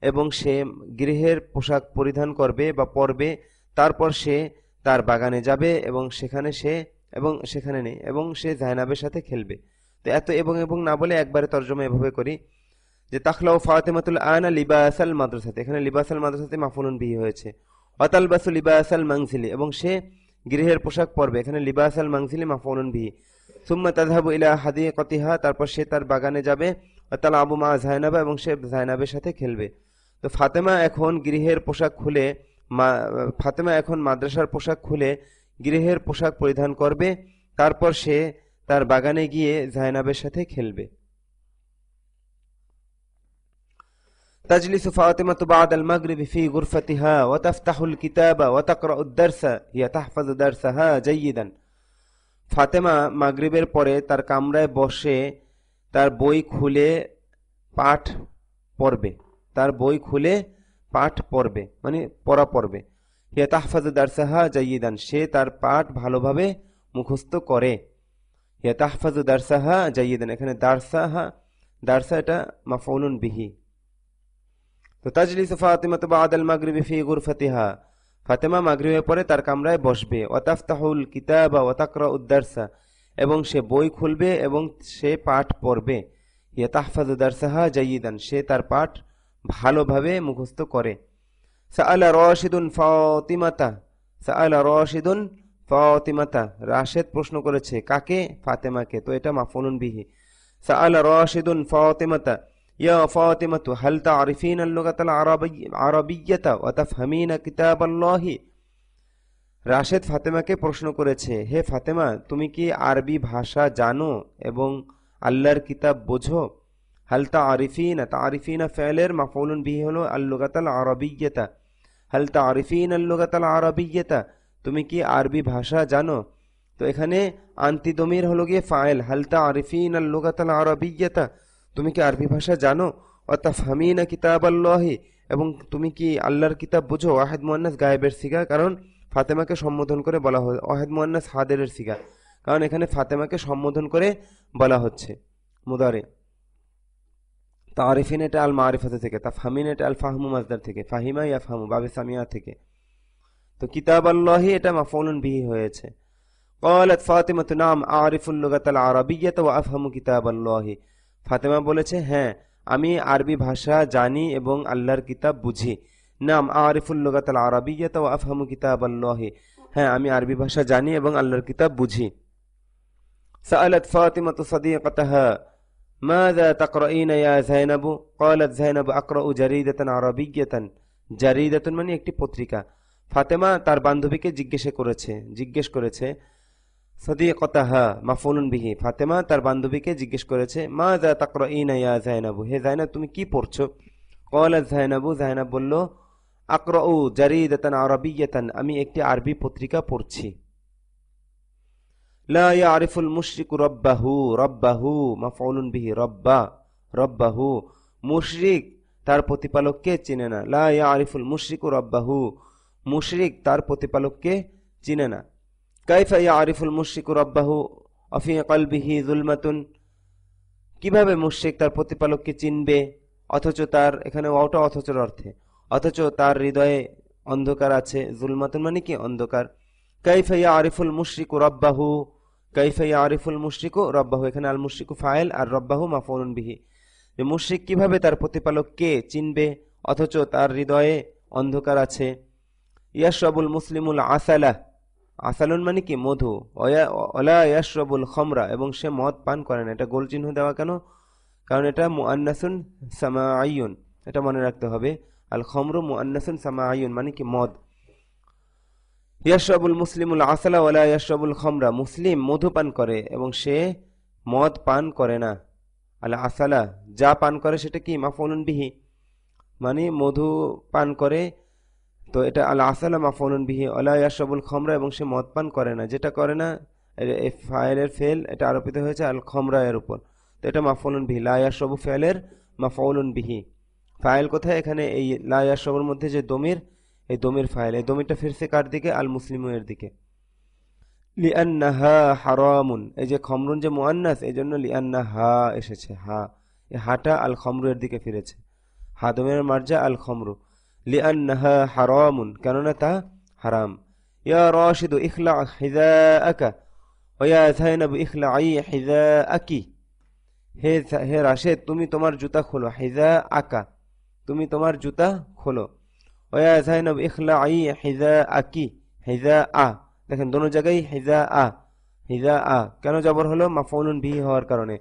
[SPEAKER 1] এবং সে গৃহের পোশাক পরিধান করবে বা পরবে, তারপর সে তার বাগানে যাবে এবং সে জায়নাবের সাথে খেলবে। তো এত এবং না বলে একবারে তর্জমা এভাবে করি যে তাখলাউ ফাতিমাতুল আনা লিবাসাল মাদ্রাসাতে, এখানে লিবাসাল মাদ্রাসাতে মাফউলুন বিহি হয়েছে। ওয়াতালবাসু লিবাসাল মানজিলি, এবং সে গৃহের পোশাক পরবে, এখানে লিবাসাল মানজিলি মাফউলুন বিহি। সুম্মা তাযহাবু ইলা হাদিকাতিহা, তারপর সে তার বাগানে যাবে। ওয়াতালআবু মা যায়নাবা, এবং সে জায়নাবের সাথে খেলবে। তো ফাতেমা এখন মাদ্রাসার পোশাক খুলে গৃহের পোশাক পরিধান করবে, তারপর সে তার বাগানে গিয়ে জায়নাবের সাথে খেলবে। তাজলিসু ফাতিমাতু বা'দাল মাগরিবি ফি গুরফাতিহা ওয়া তাফতাহুল কিতাবা ওয়া তাকরাউদ দারসা হিয়া তাহফাজু দারসাহা জাইয়িদান। ফাতেমা মাগরিবের পরে তার কামরায় বসে তার বই খুলে পাঠ পড়বে, মানে পড়া পড়বে। হিয়া তাহফাজু দারসাহা জাইয়িদান, সে তার পাঠ ভালোভাবে মুখস্থ করে। হিয়া তাহফাজু দারসাহা জাইয়িদান, এখানে দারসা এটা মাফউলুন বিহি। তো তাজলিসু ফাতিমাতু বা'দাল মাগরিবি ফি গুরফাতিহা, ফাতেমা মাগরিবের পরে তার কামরায় বসবে। ওয়া তাফতাহুল কিতাবা ওয়া তাকরাউদ দারসা, এবং সে বই খুলবে এবং সে পাঠ পড়বে। হিয়া তাহফাজু দারসাহা জাইয়িদান, সে তার পাঠ ভালোভাবে মুখস্থ করে। সাআলা রাশিদুন ফাতিমাতা, রাশেদ প্রশ্ন করেছে কাকে, ফাতেমাকে, তো এটা মাফউলুন বিহি। সাআলা রাশিদুন ফাতিমাতা ইয়া ফাতিমাতু হাল তা'রিফিনা আল-লুগাতাল আরাবিয়্যাতা ওয়া তাফহামিনা কিতাবাল্লাহি। রাশেদ ফাতেমাকে প্রশ্ন করেছে, হে ফাতেমা, তুমি কি আরবি ভাষা জানো এবং আল্লাহর কিতাব বোঝো? হাল তা'রিফিনা ফি'লের মাফউলুন বিহি হলো আল-লুগাতাল আরাবিয়্যাতা। হাল তা'রিফিনা আল-লুগাতাল আরাবিয়্যাতা, তুমি কি আরবি ভাষা জানো? তো এখানে আনতি দমির হলো গিয়ে ফাইল, হাল তা'রিফিনা আল-লুগাতাল আরাবিয়্যাতা, তুমি কি আরবি ভাষা জানো? ওয়া তাফহামিনা কিতাবাল্লাহি, এবং তুমি কি আল্লাহর কিতাব বুঝো? ওয়াহিদ মুয়ান্নাস গায়েবের সিগা, কারণ ফাতেমাকে সম্বোধন করে বলা হয়। ওয়াহিদ মুয়ান্নাস হাদিরের সিগা, কারণ এখানে ফাতেমাকে সম্বোধন করে বলা হচ্ছে মুদারে। তারিফিন এটা আল মারিফাতে থেকে, তাফহামিন এটা আল ফাহমু মাজদার থেকে, ফাহিমা ইয়াফহামু বাবে সামিয়া থেকে। তো কিতাবাল্লাহি এটা মাফউলুন বিহি হয়েছে। ক্বালাত ফাতিমাতু নাম আরিফুল লুগাতাল আরাবিয়্যাতা ওয়া আফহামু কিতাবাল্লাহি, ফাতেমা বলেছে, হ্যাঁ আমি আরবি ভাষা জানি এবং আল্লাহর কিতাব বুঝি। নাম আরিফুল লুগাতাল আরাবিয়্যাতা ওয়া আফহামু কিতাবাল্লাহি, হ্যাঁ আমি আরবি ভাষা জানি এবং আল্লাহর কিতাব বুঝি। সাআলাত ফাতিমাতু সাদিকাতাহা মাযা তাকরাইনা ইয়া যায়নাবু, ক্বালাত যায়নাবু আকরাউ জারিদাতান আরাবিয়্যাতান। জারিদাতুন মানে একটি পত্রিকা। ফাতেমা তার বান্ধবীকে জিজ্ঞেস করেছে সাদিকাতাহা মাফউলুন বিহি, ফাতেমা তার বান্ধবীকে জিজ্ঞেস করেছে মাযা তাকরাইনা ইয়া যায়নাবু, হে যায়নাব তুমি কি পড়ছো? ক্বালাত যায়নাবু, যায়নাব বলল আকরাউ জারিদাতান আরাবিয়্যাতান, আমি একটি আরবি পত্রিকা পড়ছি। লা ইয়ারিফুল মুশরিকু রাব্বাহু মাফউলুন বিহি, রাব্বাহু, মুশরিক তার প্রতিপালককে চিনে না। লা ইয়ারিফুল মুশরিকু রাব্বাহু, মুশরিক তার প্রতিপালককে চিনে না। কাইফা ইয়ারিফুল মুশরিকু রাব্বাহু ওয়া ফি কলবিহি যুলমাতুন, কিভাবে মুশরিক তার প্রতিপালককে চিনবে অথচ তার, এখানে ওটা অথচর অর্থে, অথচ তার হৃদয়ে অন্ধকার আছে। যুলমাতুন মানে কি? অন্ধকার। কাইফা ইয়ারিফুল মুশরিকু রাব্বাহু, কাইফা ইয়ারিফুল মুশরিকু রাব্বাহু, এখানে আল মুশরিকু ফাইল আর রাব্বাহু মাফউলুন বিহি। যে মুশরিক কিভাবে তার প্রতিপালককে চিনবে অথচ তার হৃদয়ে অন্ধকার আছে। ইয়াশরাবুল মুসলিমুল আসালা, আসালুন মানে কি? মধু। ওয়ালা ইয়াশরাবুল খামরা, এবং সে মদ পান করে না। এটা গোল চিহ্ন দেওয়া কেন? কারণ এটা মুআন্নাসুন সামাঈয়ুন, এটা মনে রাখতে হবে। আল খামরু মুআন্নাসুন সামাঈয়ুন মানে কি? মদ। ইয়াশরাবুল মুসলিমুল আসালা ওয়ালা ইয়াশরাবুল খামরা, মুসলিম মধু পান করে এবং সে মদ পান করে না। আল আসালা, যা পান করে সেটা কি? মাফউলুন বিহি, মানে মধু পান করে, তো এটা আল আসালা মাফউলুন বিহি। ওয়ালা ইয়াশরাবুল খামরা, এবং সে মদ পান করে না। যেটা করে না, এই ফাইলের ফেল এটা আরোপিত হয়েছে আল খামরা এর উপর, তো এটা মাফউলুন বিহি। লা ইয়াশরাবু ফেলের মাফউলুন বিহি। ফাইল কোথায়? এখানে এই লা ইয়াশরাবুর মধ্যে যে দমির, এই দমির ফাইল, এই দমিরটা ফিরছে কার দিকে? আল মুসলিমু এর দিকে। লিআন্নাহা হারামুন, এই যে খমরুন যে মুআন্নাস, এই জন্য লিআন্নাহা এসেছে, হা, এই হাটা আল খমরু এর দিকে ফিরেছে। হা দমির মার্জা আল খমরু। লিআন্নাহা হারামুন, কেননা তা হারাম। ইয়া রাশিদু ইখলা হিযাআকা ওয়া ইয়া যায়নাবু ইখলাঈ হিযাআকি, হে রাশেদ তুমি তোমার জুতা খোলো। হিযাআকা, তুমি তোমার জুতা খোলো। ওয়া ইয়া যায়নাব ইখলাঈ হিযাআকি, হিযাআ, দেখেন দোনো জায়গায় হিযাআ, হিযাআ কেন জবর হলো? মাফউলুন বিহি হওয়ার কারণে।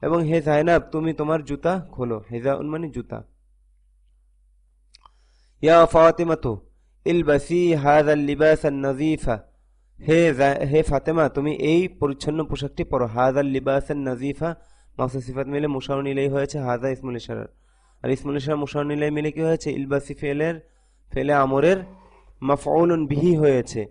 [SPEAKER 1] এবং হে যায়নাব তুমি তোমার জুতা খোলো, হিযাউন মানে জুতা। ইয়া ফাতিমাতু ইলবাসি হাযাল লিবাসান নাযীফা, হে ফাতেমা তুমি এই পরিচ্ছন্ন পোশাকটি পরো। হাযাল লিবাসান নাযীফা মাউসুফ সিফাত মিলে মুশারুন ইলাইহি হয়েছে হাযা ইসমুল ইশারা, আর ইসমুল ইশারা মুশারুন ইলাইহি মিলে কি হয়েছে? ইলবাসি ফেলে আমরের মাফউলুন বিহি হয়েছে।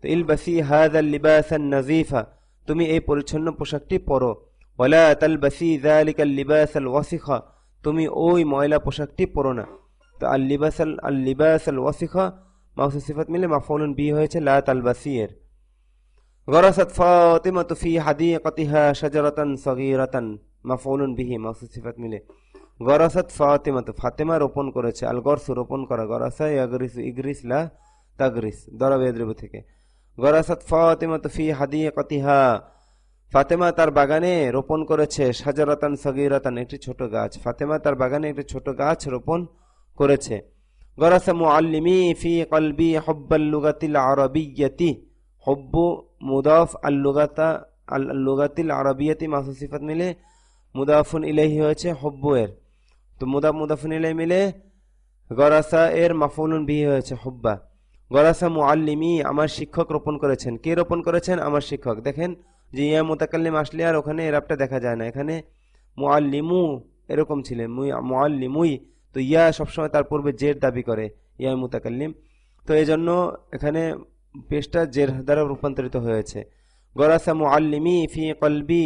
[SPEAKER 1] তো ইলবাসি হাযাল লিবাসান নাযীফা, তুমি এই পরিচ্ছন্ন পোশাকটি পরো। ওয়ালা তালবাসি যালিকাল লিবাসাল ওয়াসিখা, তুমি ওই ময়লা পোশাকটি পরো না। তো আল লিবাসাল ওয়াসিখা মাউসুফ সিফাত মিলে মাফউলুন বিহি হয়েছে লা তালবাসি এর। গরাসাত ফাতিমাতু ফি হাদিকাতিহা শাজারাতান সাগীরাতান, মাফউলুন বিহি মাউসুফ সিফাত মিলে। গরাসাত ফাতিমাতু, ফাতেমা রোপণ করেছে। আল গরসু রোপণ করা, গরাসা ইয়াগরিসু ইগরিস লা তাগরিস, দরাব ইয়াদরিবু থেকে। গরাসাত ফাতিমাতু ফি হাদিকাতিহা, ফাতেমা তার বাগানে রোপণ করেছে। শাজারাতান সাগীরাতান, একটি ছোট গাছ। ফাতেমা তার বাগানে একটি ছোট গাছ রোপণ করেছে। গরাসা মুআল্লিমি ফি কলবি হুব্বাল লুগাতিল আরাবিয়্যাতি, হুব্বু মুদাফ আল লুগাতিল আরাবিয়্যাতি মাউসুফ সিফাত মিলে মুদাফুন ইলাইহি হয়েছে হুব্বু এর। তো মুদাফুন ইলাইহি মিলে গরাসা এর মাফউলুন বিহি হয়েছে হুব্বা। গরাসা মুআল্লিমি, আমার শিক্ষক রোপণ করেছেন। কে রোপণ করেছেন? আমার শিক্ষক। দেখেন যে ইয়া মুতাকাল্লিম আসলে আর ওখানে এরাবটা দেখা যায় না, এখানে মুআল্লিমু এরকম ছিল, মুআল্লিমুই, তো ইয়া সবসময় তার পূর্বে জের দাবি করে, ইয়া মুতাকাল্লিম, তো এই জন্য এখানে পেশটা জের দ্বারা রূপান্তরিত হয়েছে। গরাসা মুআল্লিমি ফি কলবি,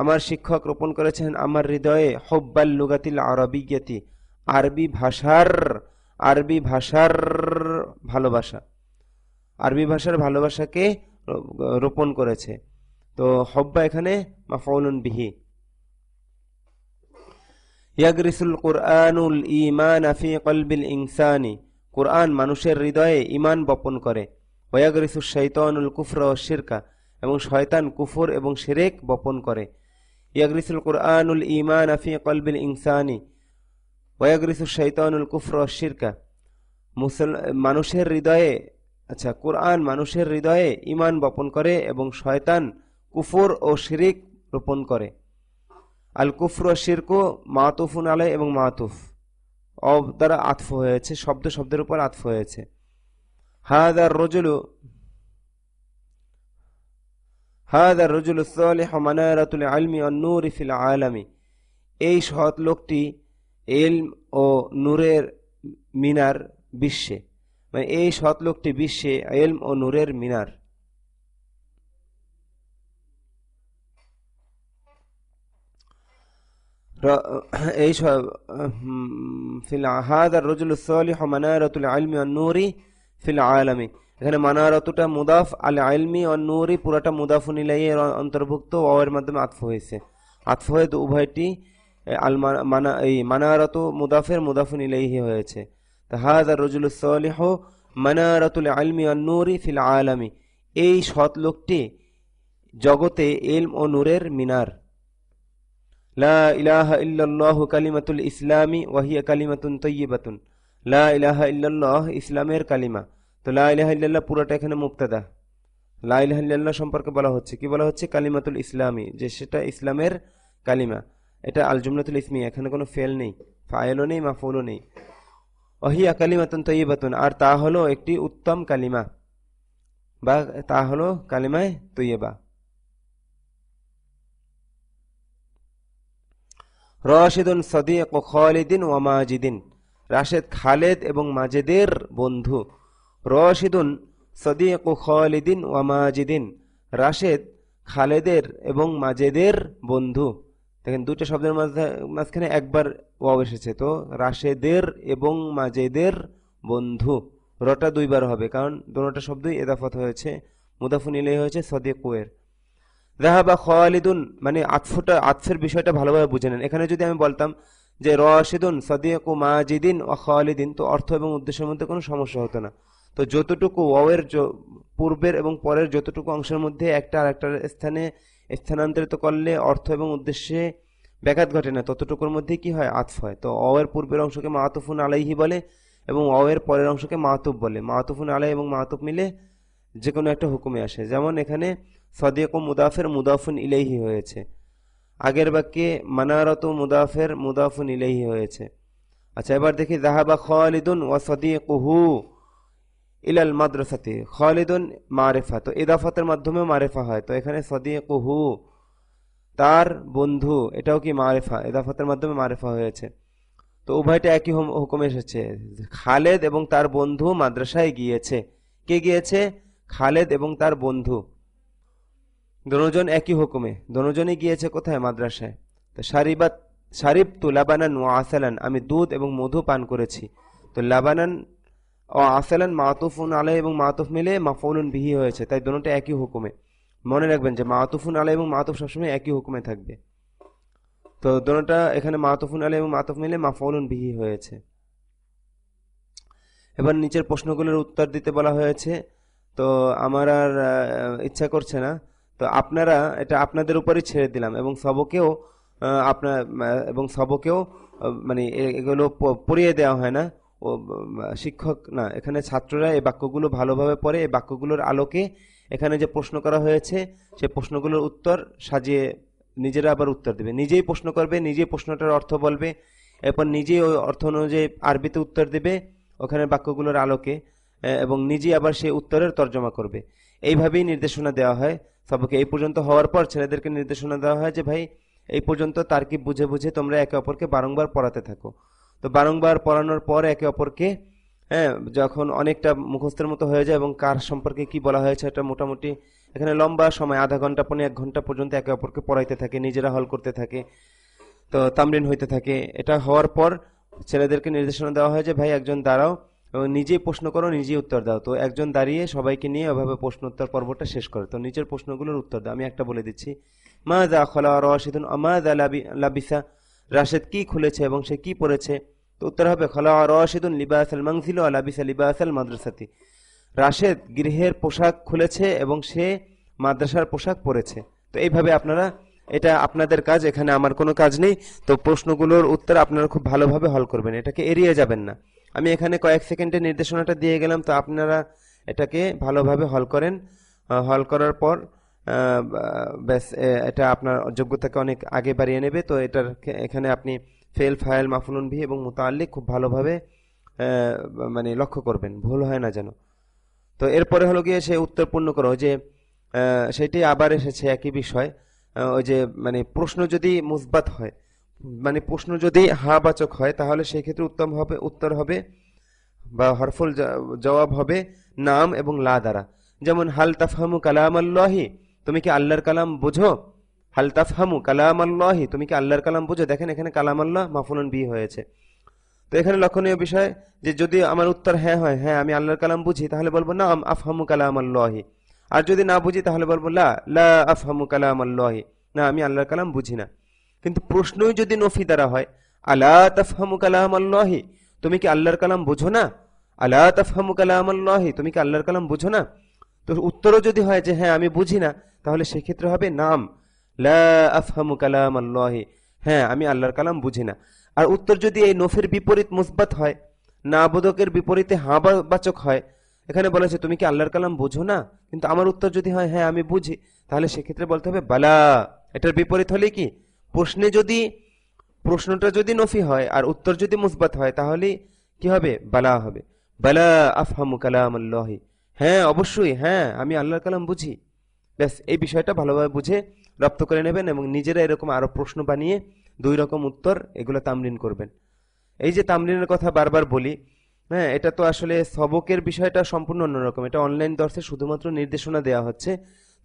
[SPEAKER 1] আমার শিক্ষক রোপণ করেছেন আমার হৃদয়ে হুব্বাল লুগাতিল আরাবিয়্যাতি, আরবি ভাষার ভালোবাসা, আরবি ভাষার ভালোবাসাকে রোপণ করেছে। তো হুব্বা এখানে মাফউলুন বিহি। ইয়াগরিসুল কুরআনুল ঈমান ফি কলবিল ইনসানি, কুরআন মানুষের হৃদয়ে ঈমান বপন করে। ওয়াগরিসুশ শাইতানুল কুফরা ওয়াশ শিরকা, এবং শয়তান কুফর এবং শিরক বপন করে। ইয়াগরিসুল কুরআনুল ঈমান ফি কলবিল ইনসানি ওয়াগরিসুশ শাইতানুল কুফরা ওয়াশ শিরকা, মানুষের হৃদয়ে, আচ্ছা কুরআন মানুষের হৃদয়ে ঈমান বপন করে এবং শয়তান কুফর ও শিরক রোপণ করে। আল কুফর ও শিরকু মাতুফুন আলাই, এবং মাতুফ অব দ্বারা আতফ হয়েছে, শব্দের উপর আতফ হয়েছে। হাযার রাজুলু সালিহু মানারাতুল ইলমি ওয়ান নূরি ফিল আলামি, এই সৎ লোকটি ইলম ও নূরের মিনার বিশ্বে, মানে এই সৎ লোকটি বিশ্বে ইলম ও নূরের মিনার। এই হাযার রাজুলু সালিহু মানারাতুল ইলমি ওয়ান নূরি ফিল আলামি, এখানে মানারাতুটা মুদাফ, আল ইলমি ও নূরি পুরাটা মুদাফুন ইলাইহি এর অন্তর্ভুক্ত, ওয়াওয়ের মাধ্যমে আতফ হয়েছে। আতফ হয়ে উভয়টি এই মানারাতু মুদাফের মুদাফুন ইলাইহি হয়েছে। হাযা রাজুলুস সালিহু মানারাতুল ইলমি ওয়ান নূরি ফিল আলামি, এই সৎ লোকটি জগতে ইলম ও নূরের মিনার। লা ইলাহা ইল্লাল্লাহু কালিমাতুল ইসলামি ওয়া হিয়া কালিমাতুন তাইয়্যিবাতুন, লা ইলাহা ইল্লাল্লাহ ইসলামের কালিমা। তো লা ইলাহা ইল্লাল্লাহ পুরোটা এখানে মুবতাদা, লা ইলাহা ইল্লাল্লাহ সম্পর্কে বলা হচ্ছে কি বলা হচ্ছে, কালিমাতুল ইসলামি, যে সেটা ইসলামের কালিমা। এটা আল জুমলাতুল ইসমি, এখানে কোনো ফেল নেই, ফাইলও নেই, মাফউলও নেই। ওয়া হিয়া কালিমাতুন তাইয়্যিবাতুন, আর তা হলো একটি উত্তম কালিমা, বা তা হলো কালিমায়ে তৈয়বা। রাশিদুন সাদিক ও খালিদিন ওয়া মাজিদিন, রাশেদ খালেদ এবং মাজেদের বন্ধু। রাশিদুন সাদিক ও খালিদিন ওয়া মাজিদিন, রাশেদ খালেদের এবং মাজেদের বন্ধু। দেখেন দুটো শব্দের মাঝখানে একবার ওয়াও এসেছে, তো রাশেদের এবং মাজেদের বন্ধু, রটা দুইবার হবে, কারণ দুটোটা শব্দই ইদাফাত হয়েছে, মুদাফুন ইলাইহি হয়েছে সাদিকুয়ের। যাহাবা খালিদুন, মানে আতফের বিষয়টা ভালোভাবে বুঝে নেন। এখানে যদি আমি বলতাম যে রাশিদুন সাদিকু মাজিদিন ও খালিদিন, তো অর্থ এবং উদ্দেশ্যের মধ্যে কোনো সমস্যা হতো না। তো যতটুকু ওয়াওয়ের পূর্বের এবং পরের যতটুকু অংশের মধ্যে একটা আর একটা স্থানে স্থানান্তরিত করলে অর্থ এবং উদ্দেশ্যে ব্যাঘাত ঘটে না, ততটুকুর মধ্যে কি হয়, আতফ হয়। তো ওয়াওয়ের পূর্বের অংশকে মাতুফুন আলাইহি বলে এবং ওয়াওয়ের পরের অংশকে মাতুফ বলে। মাতুফুন আলাই এবং মাতুফ মিলে যে কোনো একটা হুকুমে আসে। যেমন এখানে সাদিক ও মুদাফের মুদাফুন ইলাইহি হয়েছে, আগের বাক্যে মানারাতু মুদাফের মুদাফুন ইলাইহি হয়েছে। আচ্ছা, এবার দেখি যাহাবা খালিদুন ওয়া সাদিকুহু ইলাল মাদ্রাসাতি, খালিদুন মারিফা, তো ইদাফাতের মাধ্যমে মারিফা হয়, তো এখানে সাদিকুহু তার বন্ধু, এটাও কি মারিফা, ইদাফাতের মাধ্যমে মারিফা হয়েছে। তো উভয়টা একই হুকুম এসেছে, খালেদ এবং তার বন্ধু মাদ্রাসায় গিয়েছে। কে গিয়েছে? খালেদ এবং তার বন্ধু, দুজন একই হুকুমে, দুজনই গিয়েছে কোথায়? মাদ্রাসায়। তো শারিবতু লাবানান ওয়া আসালান, আমি দুধ এবং মধু পান করেছি। তো লাবানান ও আসালান মাতুফুন আলাইহি এবং মাতুফ মিলে মাফউলুন বিহি হয়েছে, তাই দুটোটা একই হুকুমে। মনে রাখবেন যে মাতুফুন আলাইহি এবং মাতুফ সবসময় একই হুকুমে থাকবে। তো দুটোটা এখানে মাতুফুন আলাইহি এবং মাতুফ মিলে মাফউলুন বিহি হয়েছে। এবার নিচের প্রশ্নগুলোর উত্তর দিতে বলা হয়েছে, তো আমার আর ইচ্ছা করছে না, তো আপনারা এটা আপনাদের উপরই ছেড়ে দিলাম, এবং সবকেও মানে এগুলো পড়িয়ে দেওয়া হয় না, ও শিক্ষক না, এখানে ছাত্ররা এই বাক্যগুলো ভালোভাবে পড়ে, এই বাক্যগুলোর আলোকে এখানে যে প্রশ্ন করা হয়েছে সেই প্রশ্নগুলোর উত্তর সাজিয়ে নিজেরা আবার উত্তর দেবে, নিজেই প্রশ্ন করবে, নিজেই প্রশ্নটার অর্থ বলবে, এরপর নিজেই ওই অর্থ অনুযায়ী আরবিতে উত্তর দেবে ওখানে বাক্যগুলোর আলোকে, এবং নিজেই আবার সেই উত্তরের তর্জমা করবে। এইভাবেই নির্দেশনা দেওয়া হয় সবকে। এই পর্যন্ত হওয়ার পর ছেলেদেরকে নির্দেশনা দেওয়া হয় যে ভাই এই পর্যন্ত তারকিব বুঝে বুঝে তোমরা একে অপরকে বারংবার পড়াতে থাকো। তো বারংবার পড়ানোর পর একে অপরকে যখন অনেকটা মুখস্থের মতো হয়ে যায় এবং কার সম্পর্কে কি বলা হয়েছে এটা মোটামুটি এখানে লম্বা সময় আধা ঘন্টা পৌনে 1 ঘন্টা পর্যন্ত একে অপরকে পড়াইতে থাকে, নিজেরা হল করতে থাকে, তো তামরিন হইতে থাকে। এটা হওয়ার পর ছেলেদেরকে নির্দেশনা দেওয়া হয় যে ভাই একজন দাঁড়াও এবং নিজেই প্রশ্ন করো, নিজেই উত্তর দাও। তো একজন দাঁড়িয়ে সবাইকে নিয়ে ওভাবে প্রশ্ন উত্তর পর্বটা শেষ করে। তো নিচের প্রশ্নগুলোর উত্তর দাও। আমি একটা বলে দিচ্ছি, মাযা খলা রাশিদুন আমাযা লাবিসা, রাশেদ কি খুলেছে এবং সে কি পরেছে? তো উত্তর হবে খলা রাশিদুন লিবাসাল মানজিল ওয়া লাবিসা লিবাসাল মাদ্রাসাতি, রাশেদ গৃহের পোশাক খুলেছে এবং সে মাদ্রাসার পোশাক পরেছে। তো এইভাবে আপনারা, এটা আপনাদের কাজ, এখানে আমার কোনো কাজ নেই। তো প্রশ্নগুলোর উত্তর আপনারা খুব ভালোভাবে হল করবেন, এটাকে এড়িয়ে যাবেন না। আমি এখানে কয়েক সেকেন্ডে নির্দেশনাটা দিয়ে গেলাম, তো আপনারা এটাকে ভালোভাবে হল করেন। হল করার পর ব্যাস এটা আপনার যোগ্যতাকে অনেক আগে বাড়িয়ে নেবে। তো এটার এখানে আপনি ফেল, ফাইল, মাফুলুন বিহি এবং মুতাআল্লিক খুব ভালোভাবে মানে লক্ষ্য করবেন, ভুল হয় না যেন। তো এরপরে হলো গিয়ে সে উত্তর পূর্ণ করো, যে সেটি আবার এসেছে একই বিষয়, ওই যে মানে প্রশ্ন যদি মুসবাত হয়, মানে প্রশ্ন যদি হা-বাচক হয়, তাহলে সেই ক্ষেত্রে উত্তর হবে বা হরফুল জবাব হবে নাম এবং লা দ্বারা। যেমন হাল তাফহামু কালাম আল্লাহি, তুমি কি আল্লাহর কালাম বুঝো? হাল তাফহামু কালাম আল্লাহি, তুমি কি আল্লাহর কালাম বুঝো? দেখেন এখানে কালাম আল্লাহ মাফুলুন বিহি হয়েছে। তো এখানে লক্ষণীয় বিষয় যে যদি আমার উত্তর হ্যাঁ হয়, হ্যাঁ আমি আল্লাহর কালাম বুঝি, তাহলে বলবো না আফহামু কালাম আল্লাহি। আর যদি না বুঝি তাহলে বলবো লা আফহামু কালাম আল্লাহি, না আমি আল্লাহর কালাম বুঝি না। কিন্তু প্রশ্নই যদি নফি দ্বারা হয়, আলা তাফহামু কালাম আল্লাহি, তুমি কি আল্লাহর কালাম বুঝো না, আলা তাফহামু কালাম আল্লাহি, তুমি কি আল্লাহর কালাম বুঝো না, তো উত্তরও যদি হয় যে হ্যাঁ আমি বুঝি না, তাহলে সেক্ষেত্রে হবে নাম লা আফহামু কালাম আল্লাহি, হ্যাঁ আমি আল্লাহর কালাম বুঝি না। আর উত্তর যদি এই নফির বিপরীত মুসবাত হয়, না বোধকের বিপরীতে হ্যাঁ বাচক হয়, এখানে বলেছে তুমি কি আল্লাহর কালাম বুঝো না, কিন্তু আমার উত্তর যদি হয় হ্যাঁ আমি বুঝি, তাহলে সেক্ষেত্রে বলতে হবে বালা। এটার বিপরীত হলে কি, প্রশ্নে যদি প্রশ্নটা যদি নফি হয় আর উত্তর যদি মুসবাত হয়, তাহলে কি হবে, বালা হবে। বালা আফহামু কালাম আল্লাহি, হ্যাঁ অবশ্যই, হ্যাঁ আমি আল্লাহর কালাম বুঝি। ব্যাস এই বিষয়টা ভালোভাবে বুঝে রপ্ত করে নেবেন এবং নিজেরা এরকম আরো প্রশ্ন বানিয়ে 2 রকম উত্তর এগুলো তামরিন করবেন। এই যে তামরিনের কথা বারবার বলি, হ্যাঁ এটা তো আসলে সবকের বিষয়টা সম্পূর্ণ অন্যরকম, এটা অনলাইন দর্শে শুধুমাত্র নির্দেশনা দেওয়া হচ্ছে।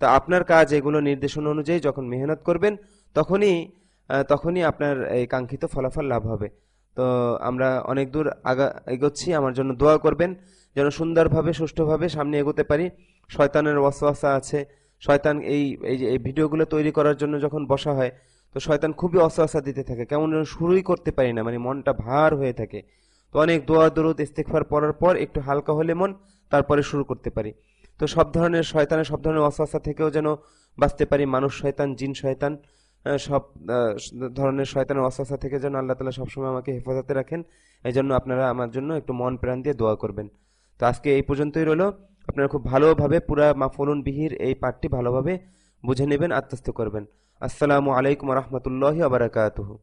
[SPEAKER 1] তো আপনার কাজ এগুলো নির্দেশনা অনুযায়ী যখন মেহনত করবেন, তখনই তখনই আপনার এই কাঙ্ক্ষিত ফলাফল লাভ হবে। তো আমরা অনেক দূর এগোচ্ছি, আমার জন্য দোয়া করবেন যেন সুন্দরভাবে সুষ্ঠুভাবে সামনে এগোতে পারি। শয়তানের ওয়াসওয়াসা আছে, শয়তান এই ভিডিওগুলো তৈরি করার জন্য যখন বসা হয়, তো শয়তান খুবই ওয়াসওয়াসা দিতে থাকে, কেমন যেন শুরুই করতে পারি না, মানে মনটা ভার হয়ে থাকে। তো অনেক দোয়া দরুদ ইস্তিগফার পড়ার পর একটু হালকা হলে মন, তারপরে শুরু করতে পারি। তো সব ধরনের ওয়াসওয়াসা থেকেও যেন বাঁচতে পারি, মানুষ শয়তান, জিন শয়তান, সব ধরনের শয়তানের ওয়াসওয়াসা থেকে যেন আল্লাহ তাআলা সবসময় আমাকে হেফাজতে রাখেন। এই জন্য আপনারা আমার জন্য একটু মন প্রাণ দিয়ে দোয়া করবেন। তো আজকে এই পর্যন্তই রইল। আপনারা খুব ভালোভাবে পুরা মাফুলুন বিহির এই পাঠটি ভালোভাবে বুঝে নেবেন, আত্মস্থ করবেন। আসসালামু আলাইকুম ওয়া রাহমাতুল্লাহি ওয়া বারাকাতুহু।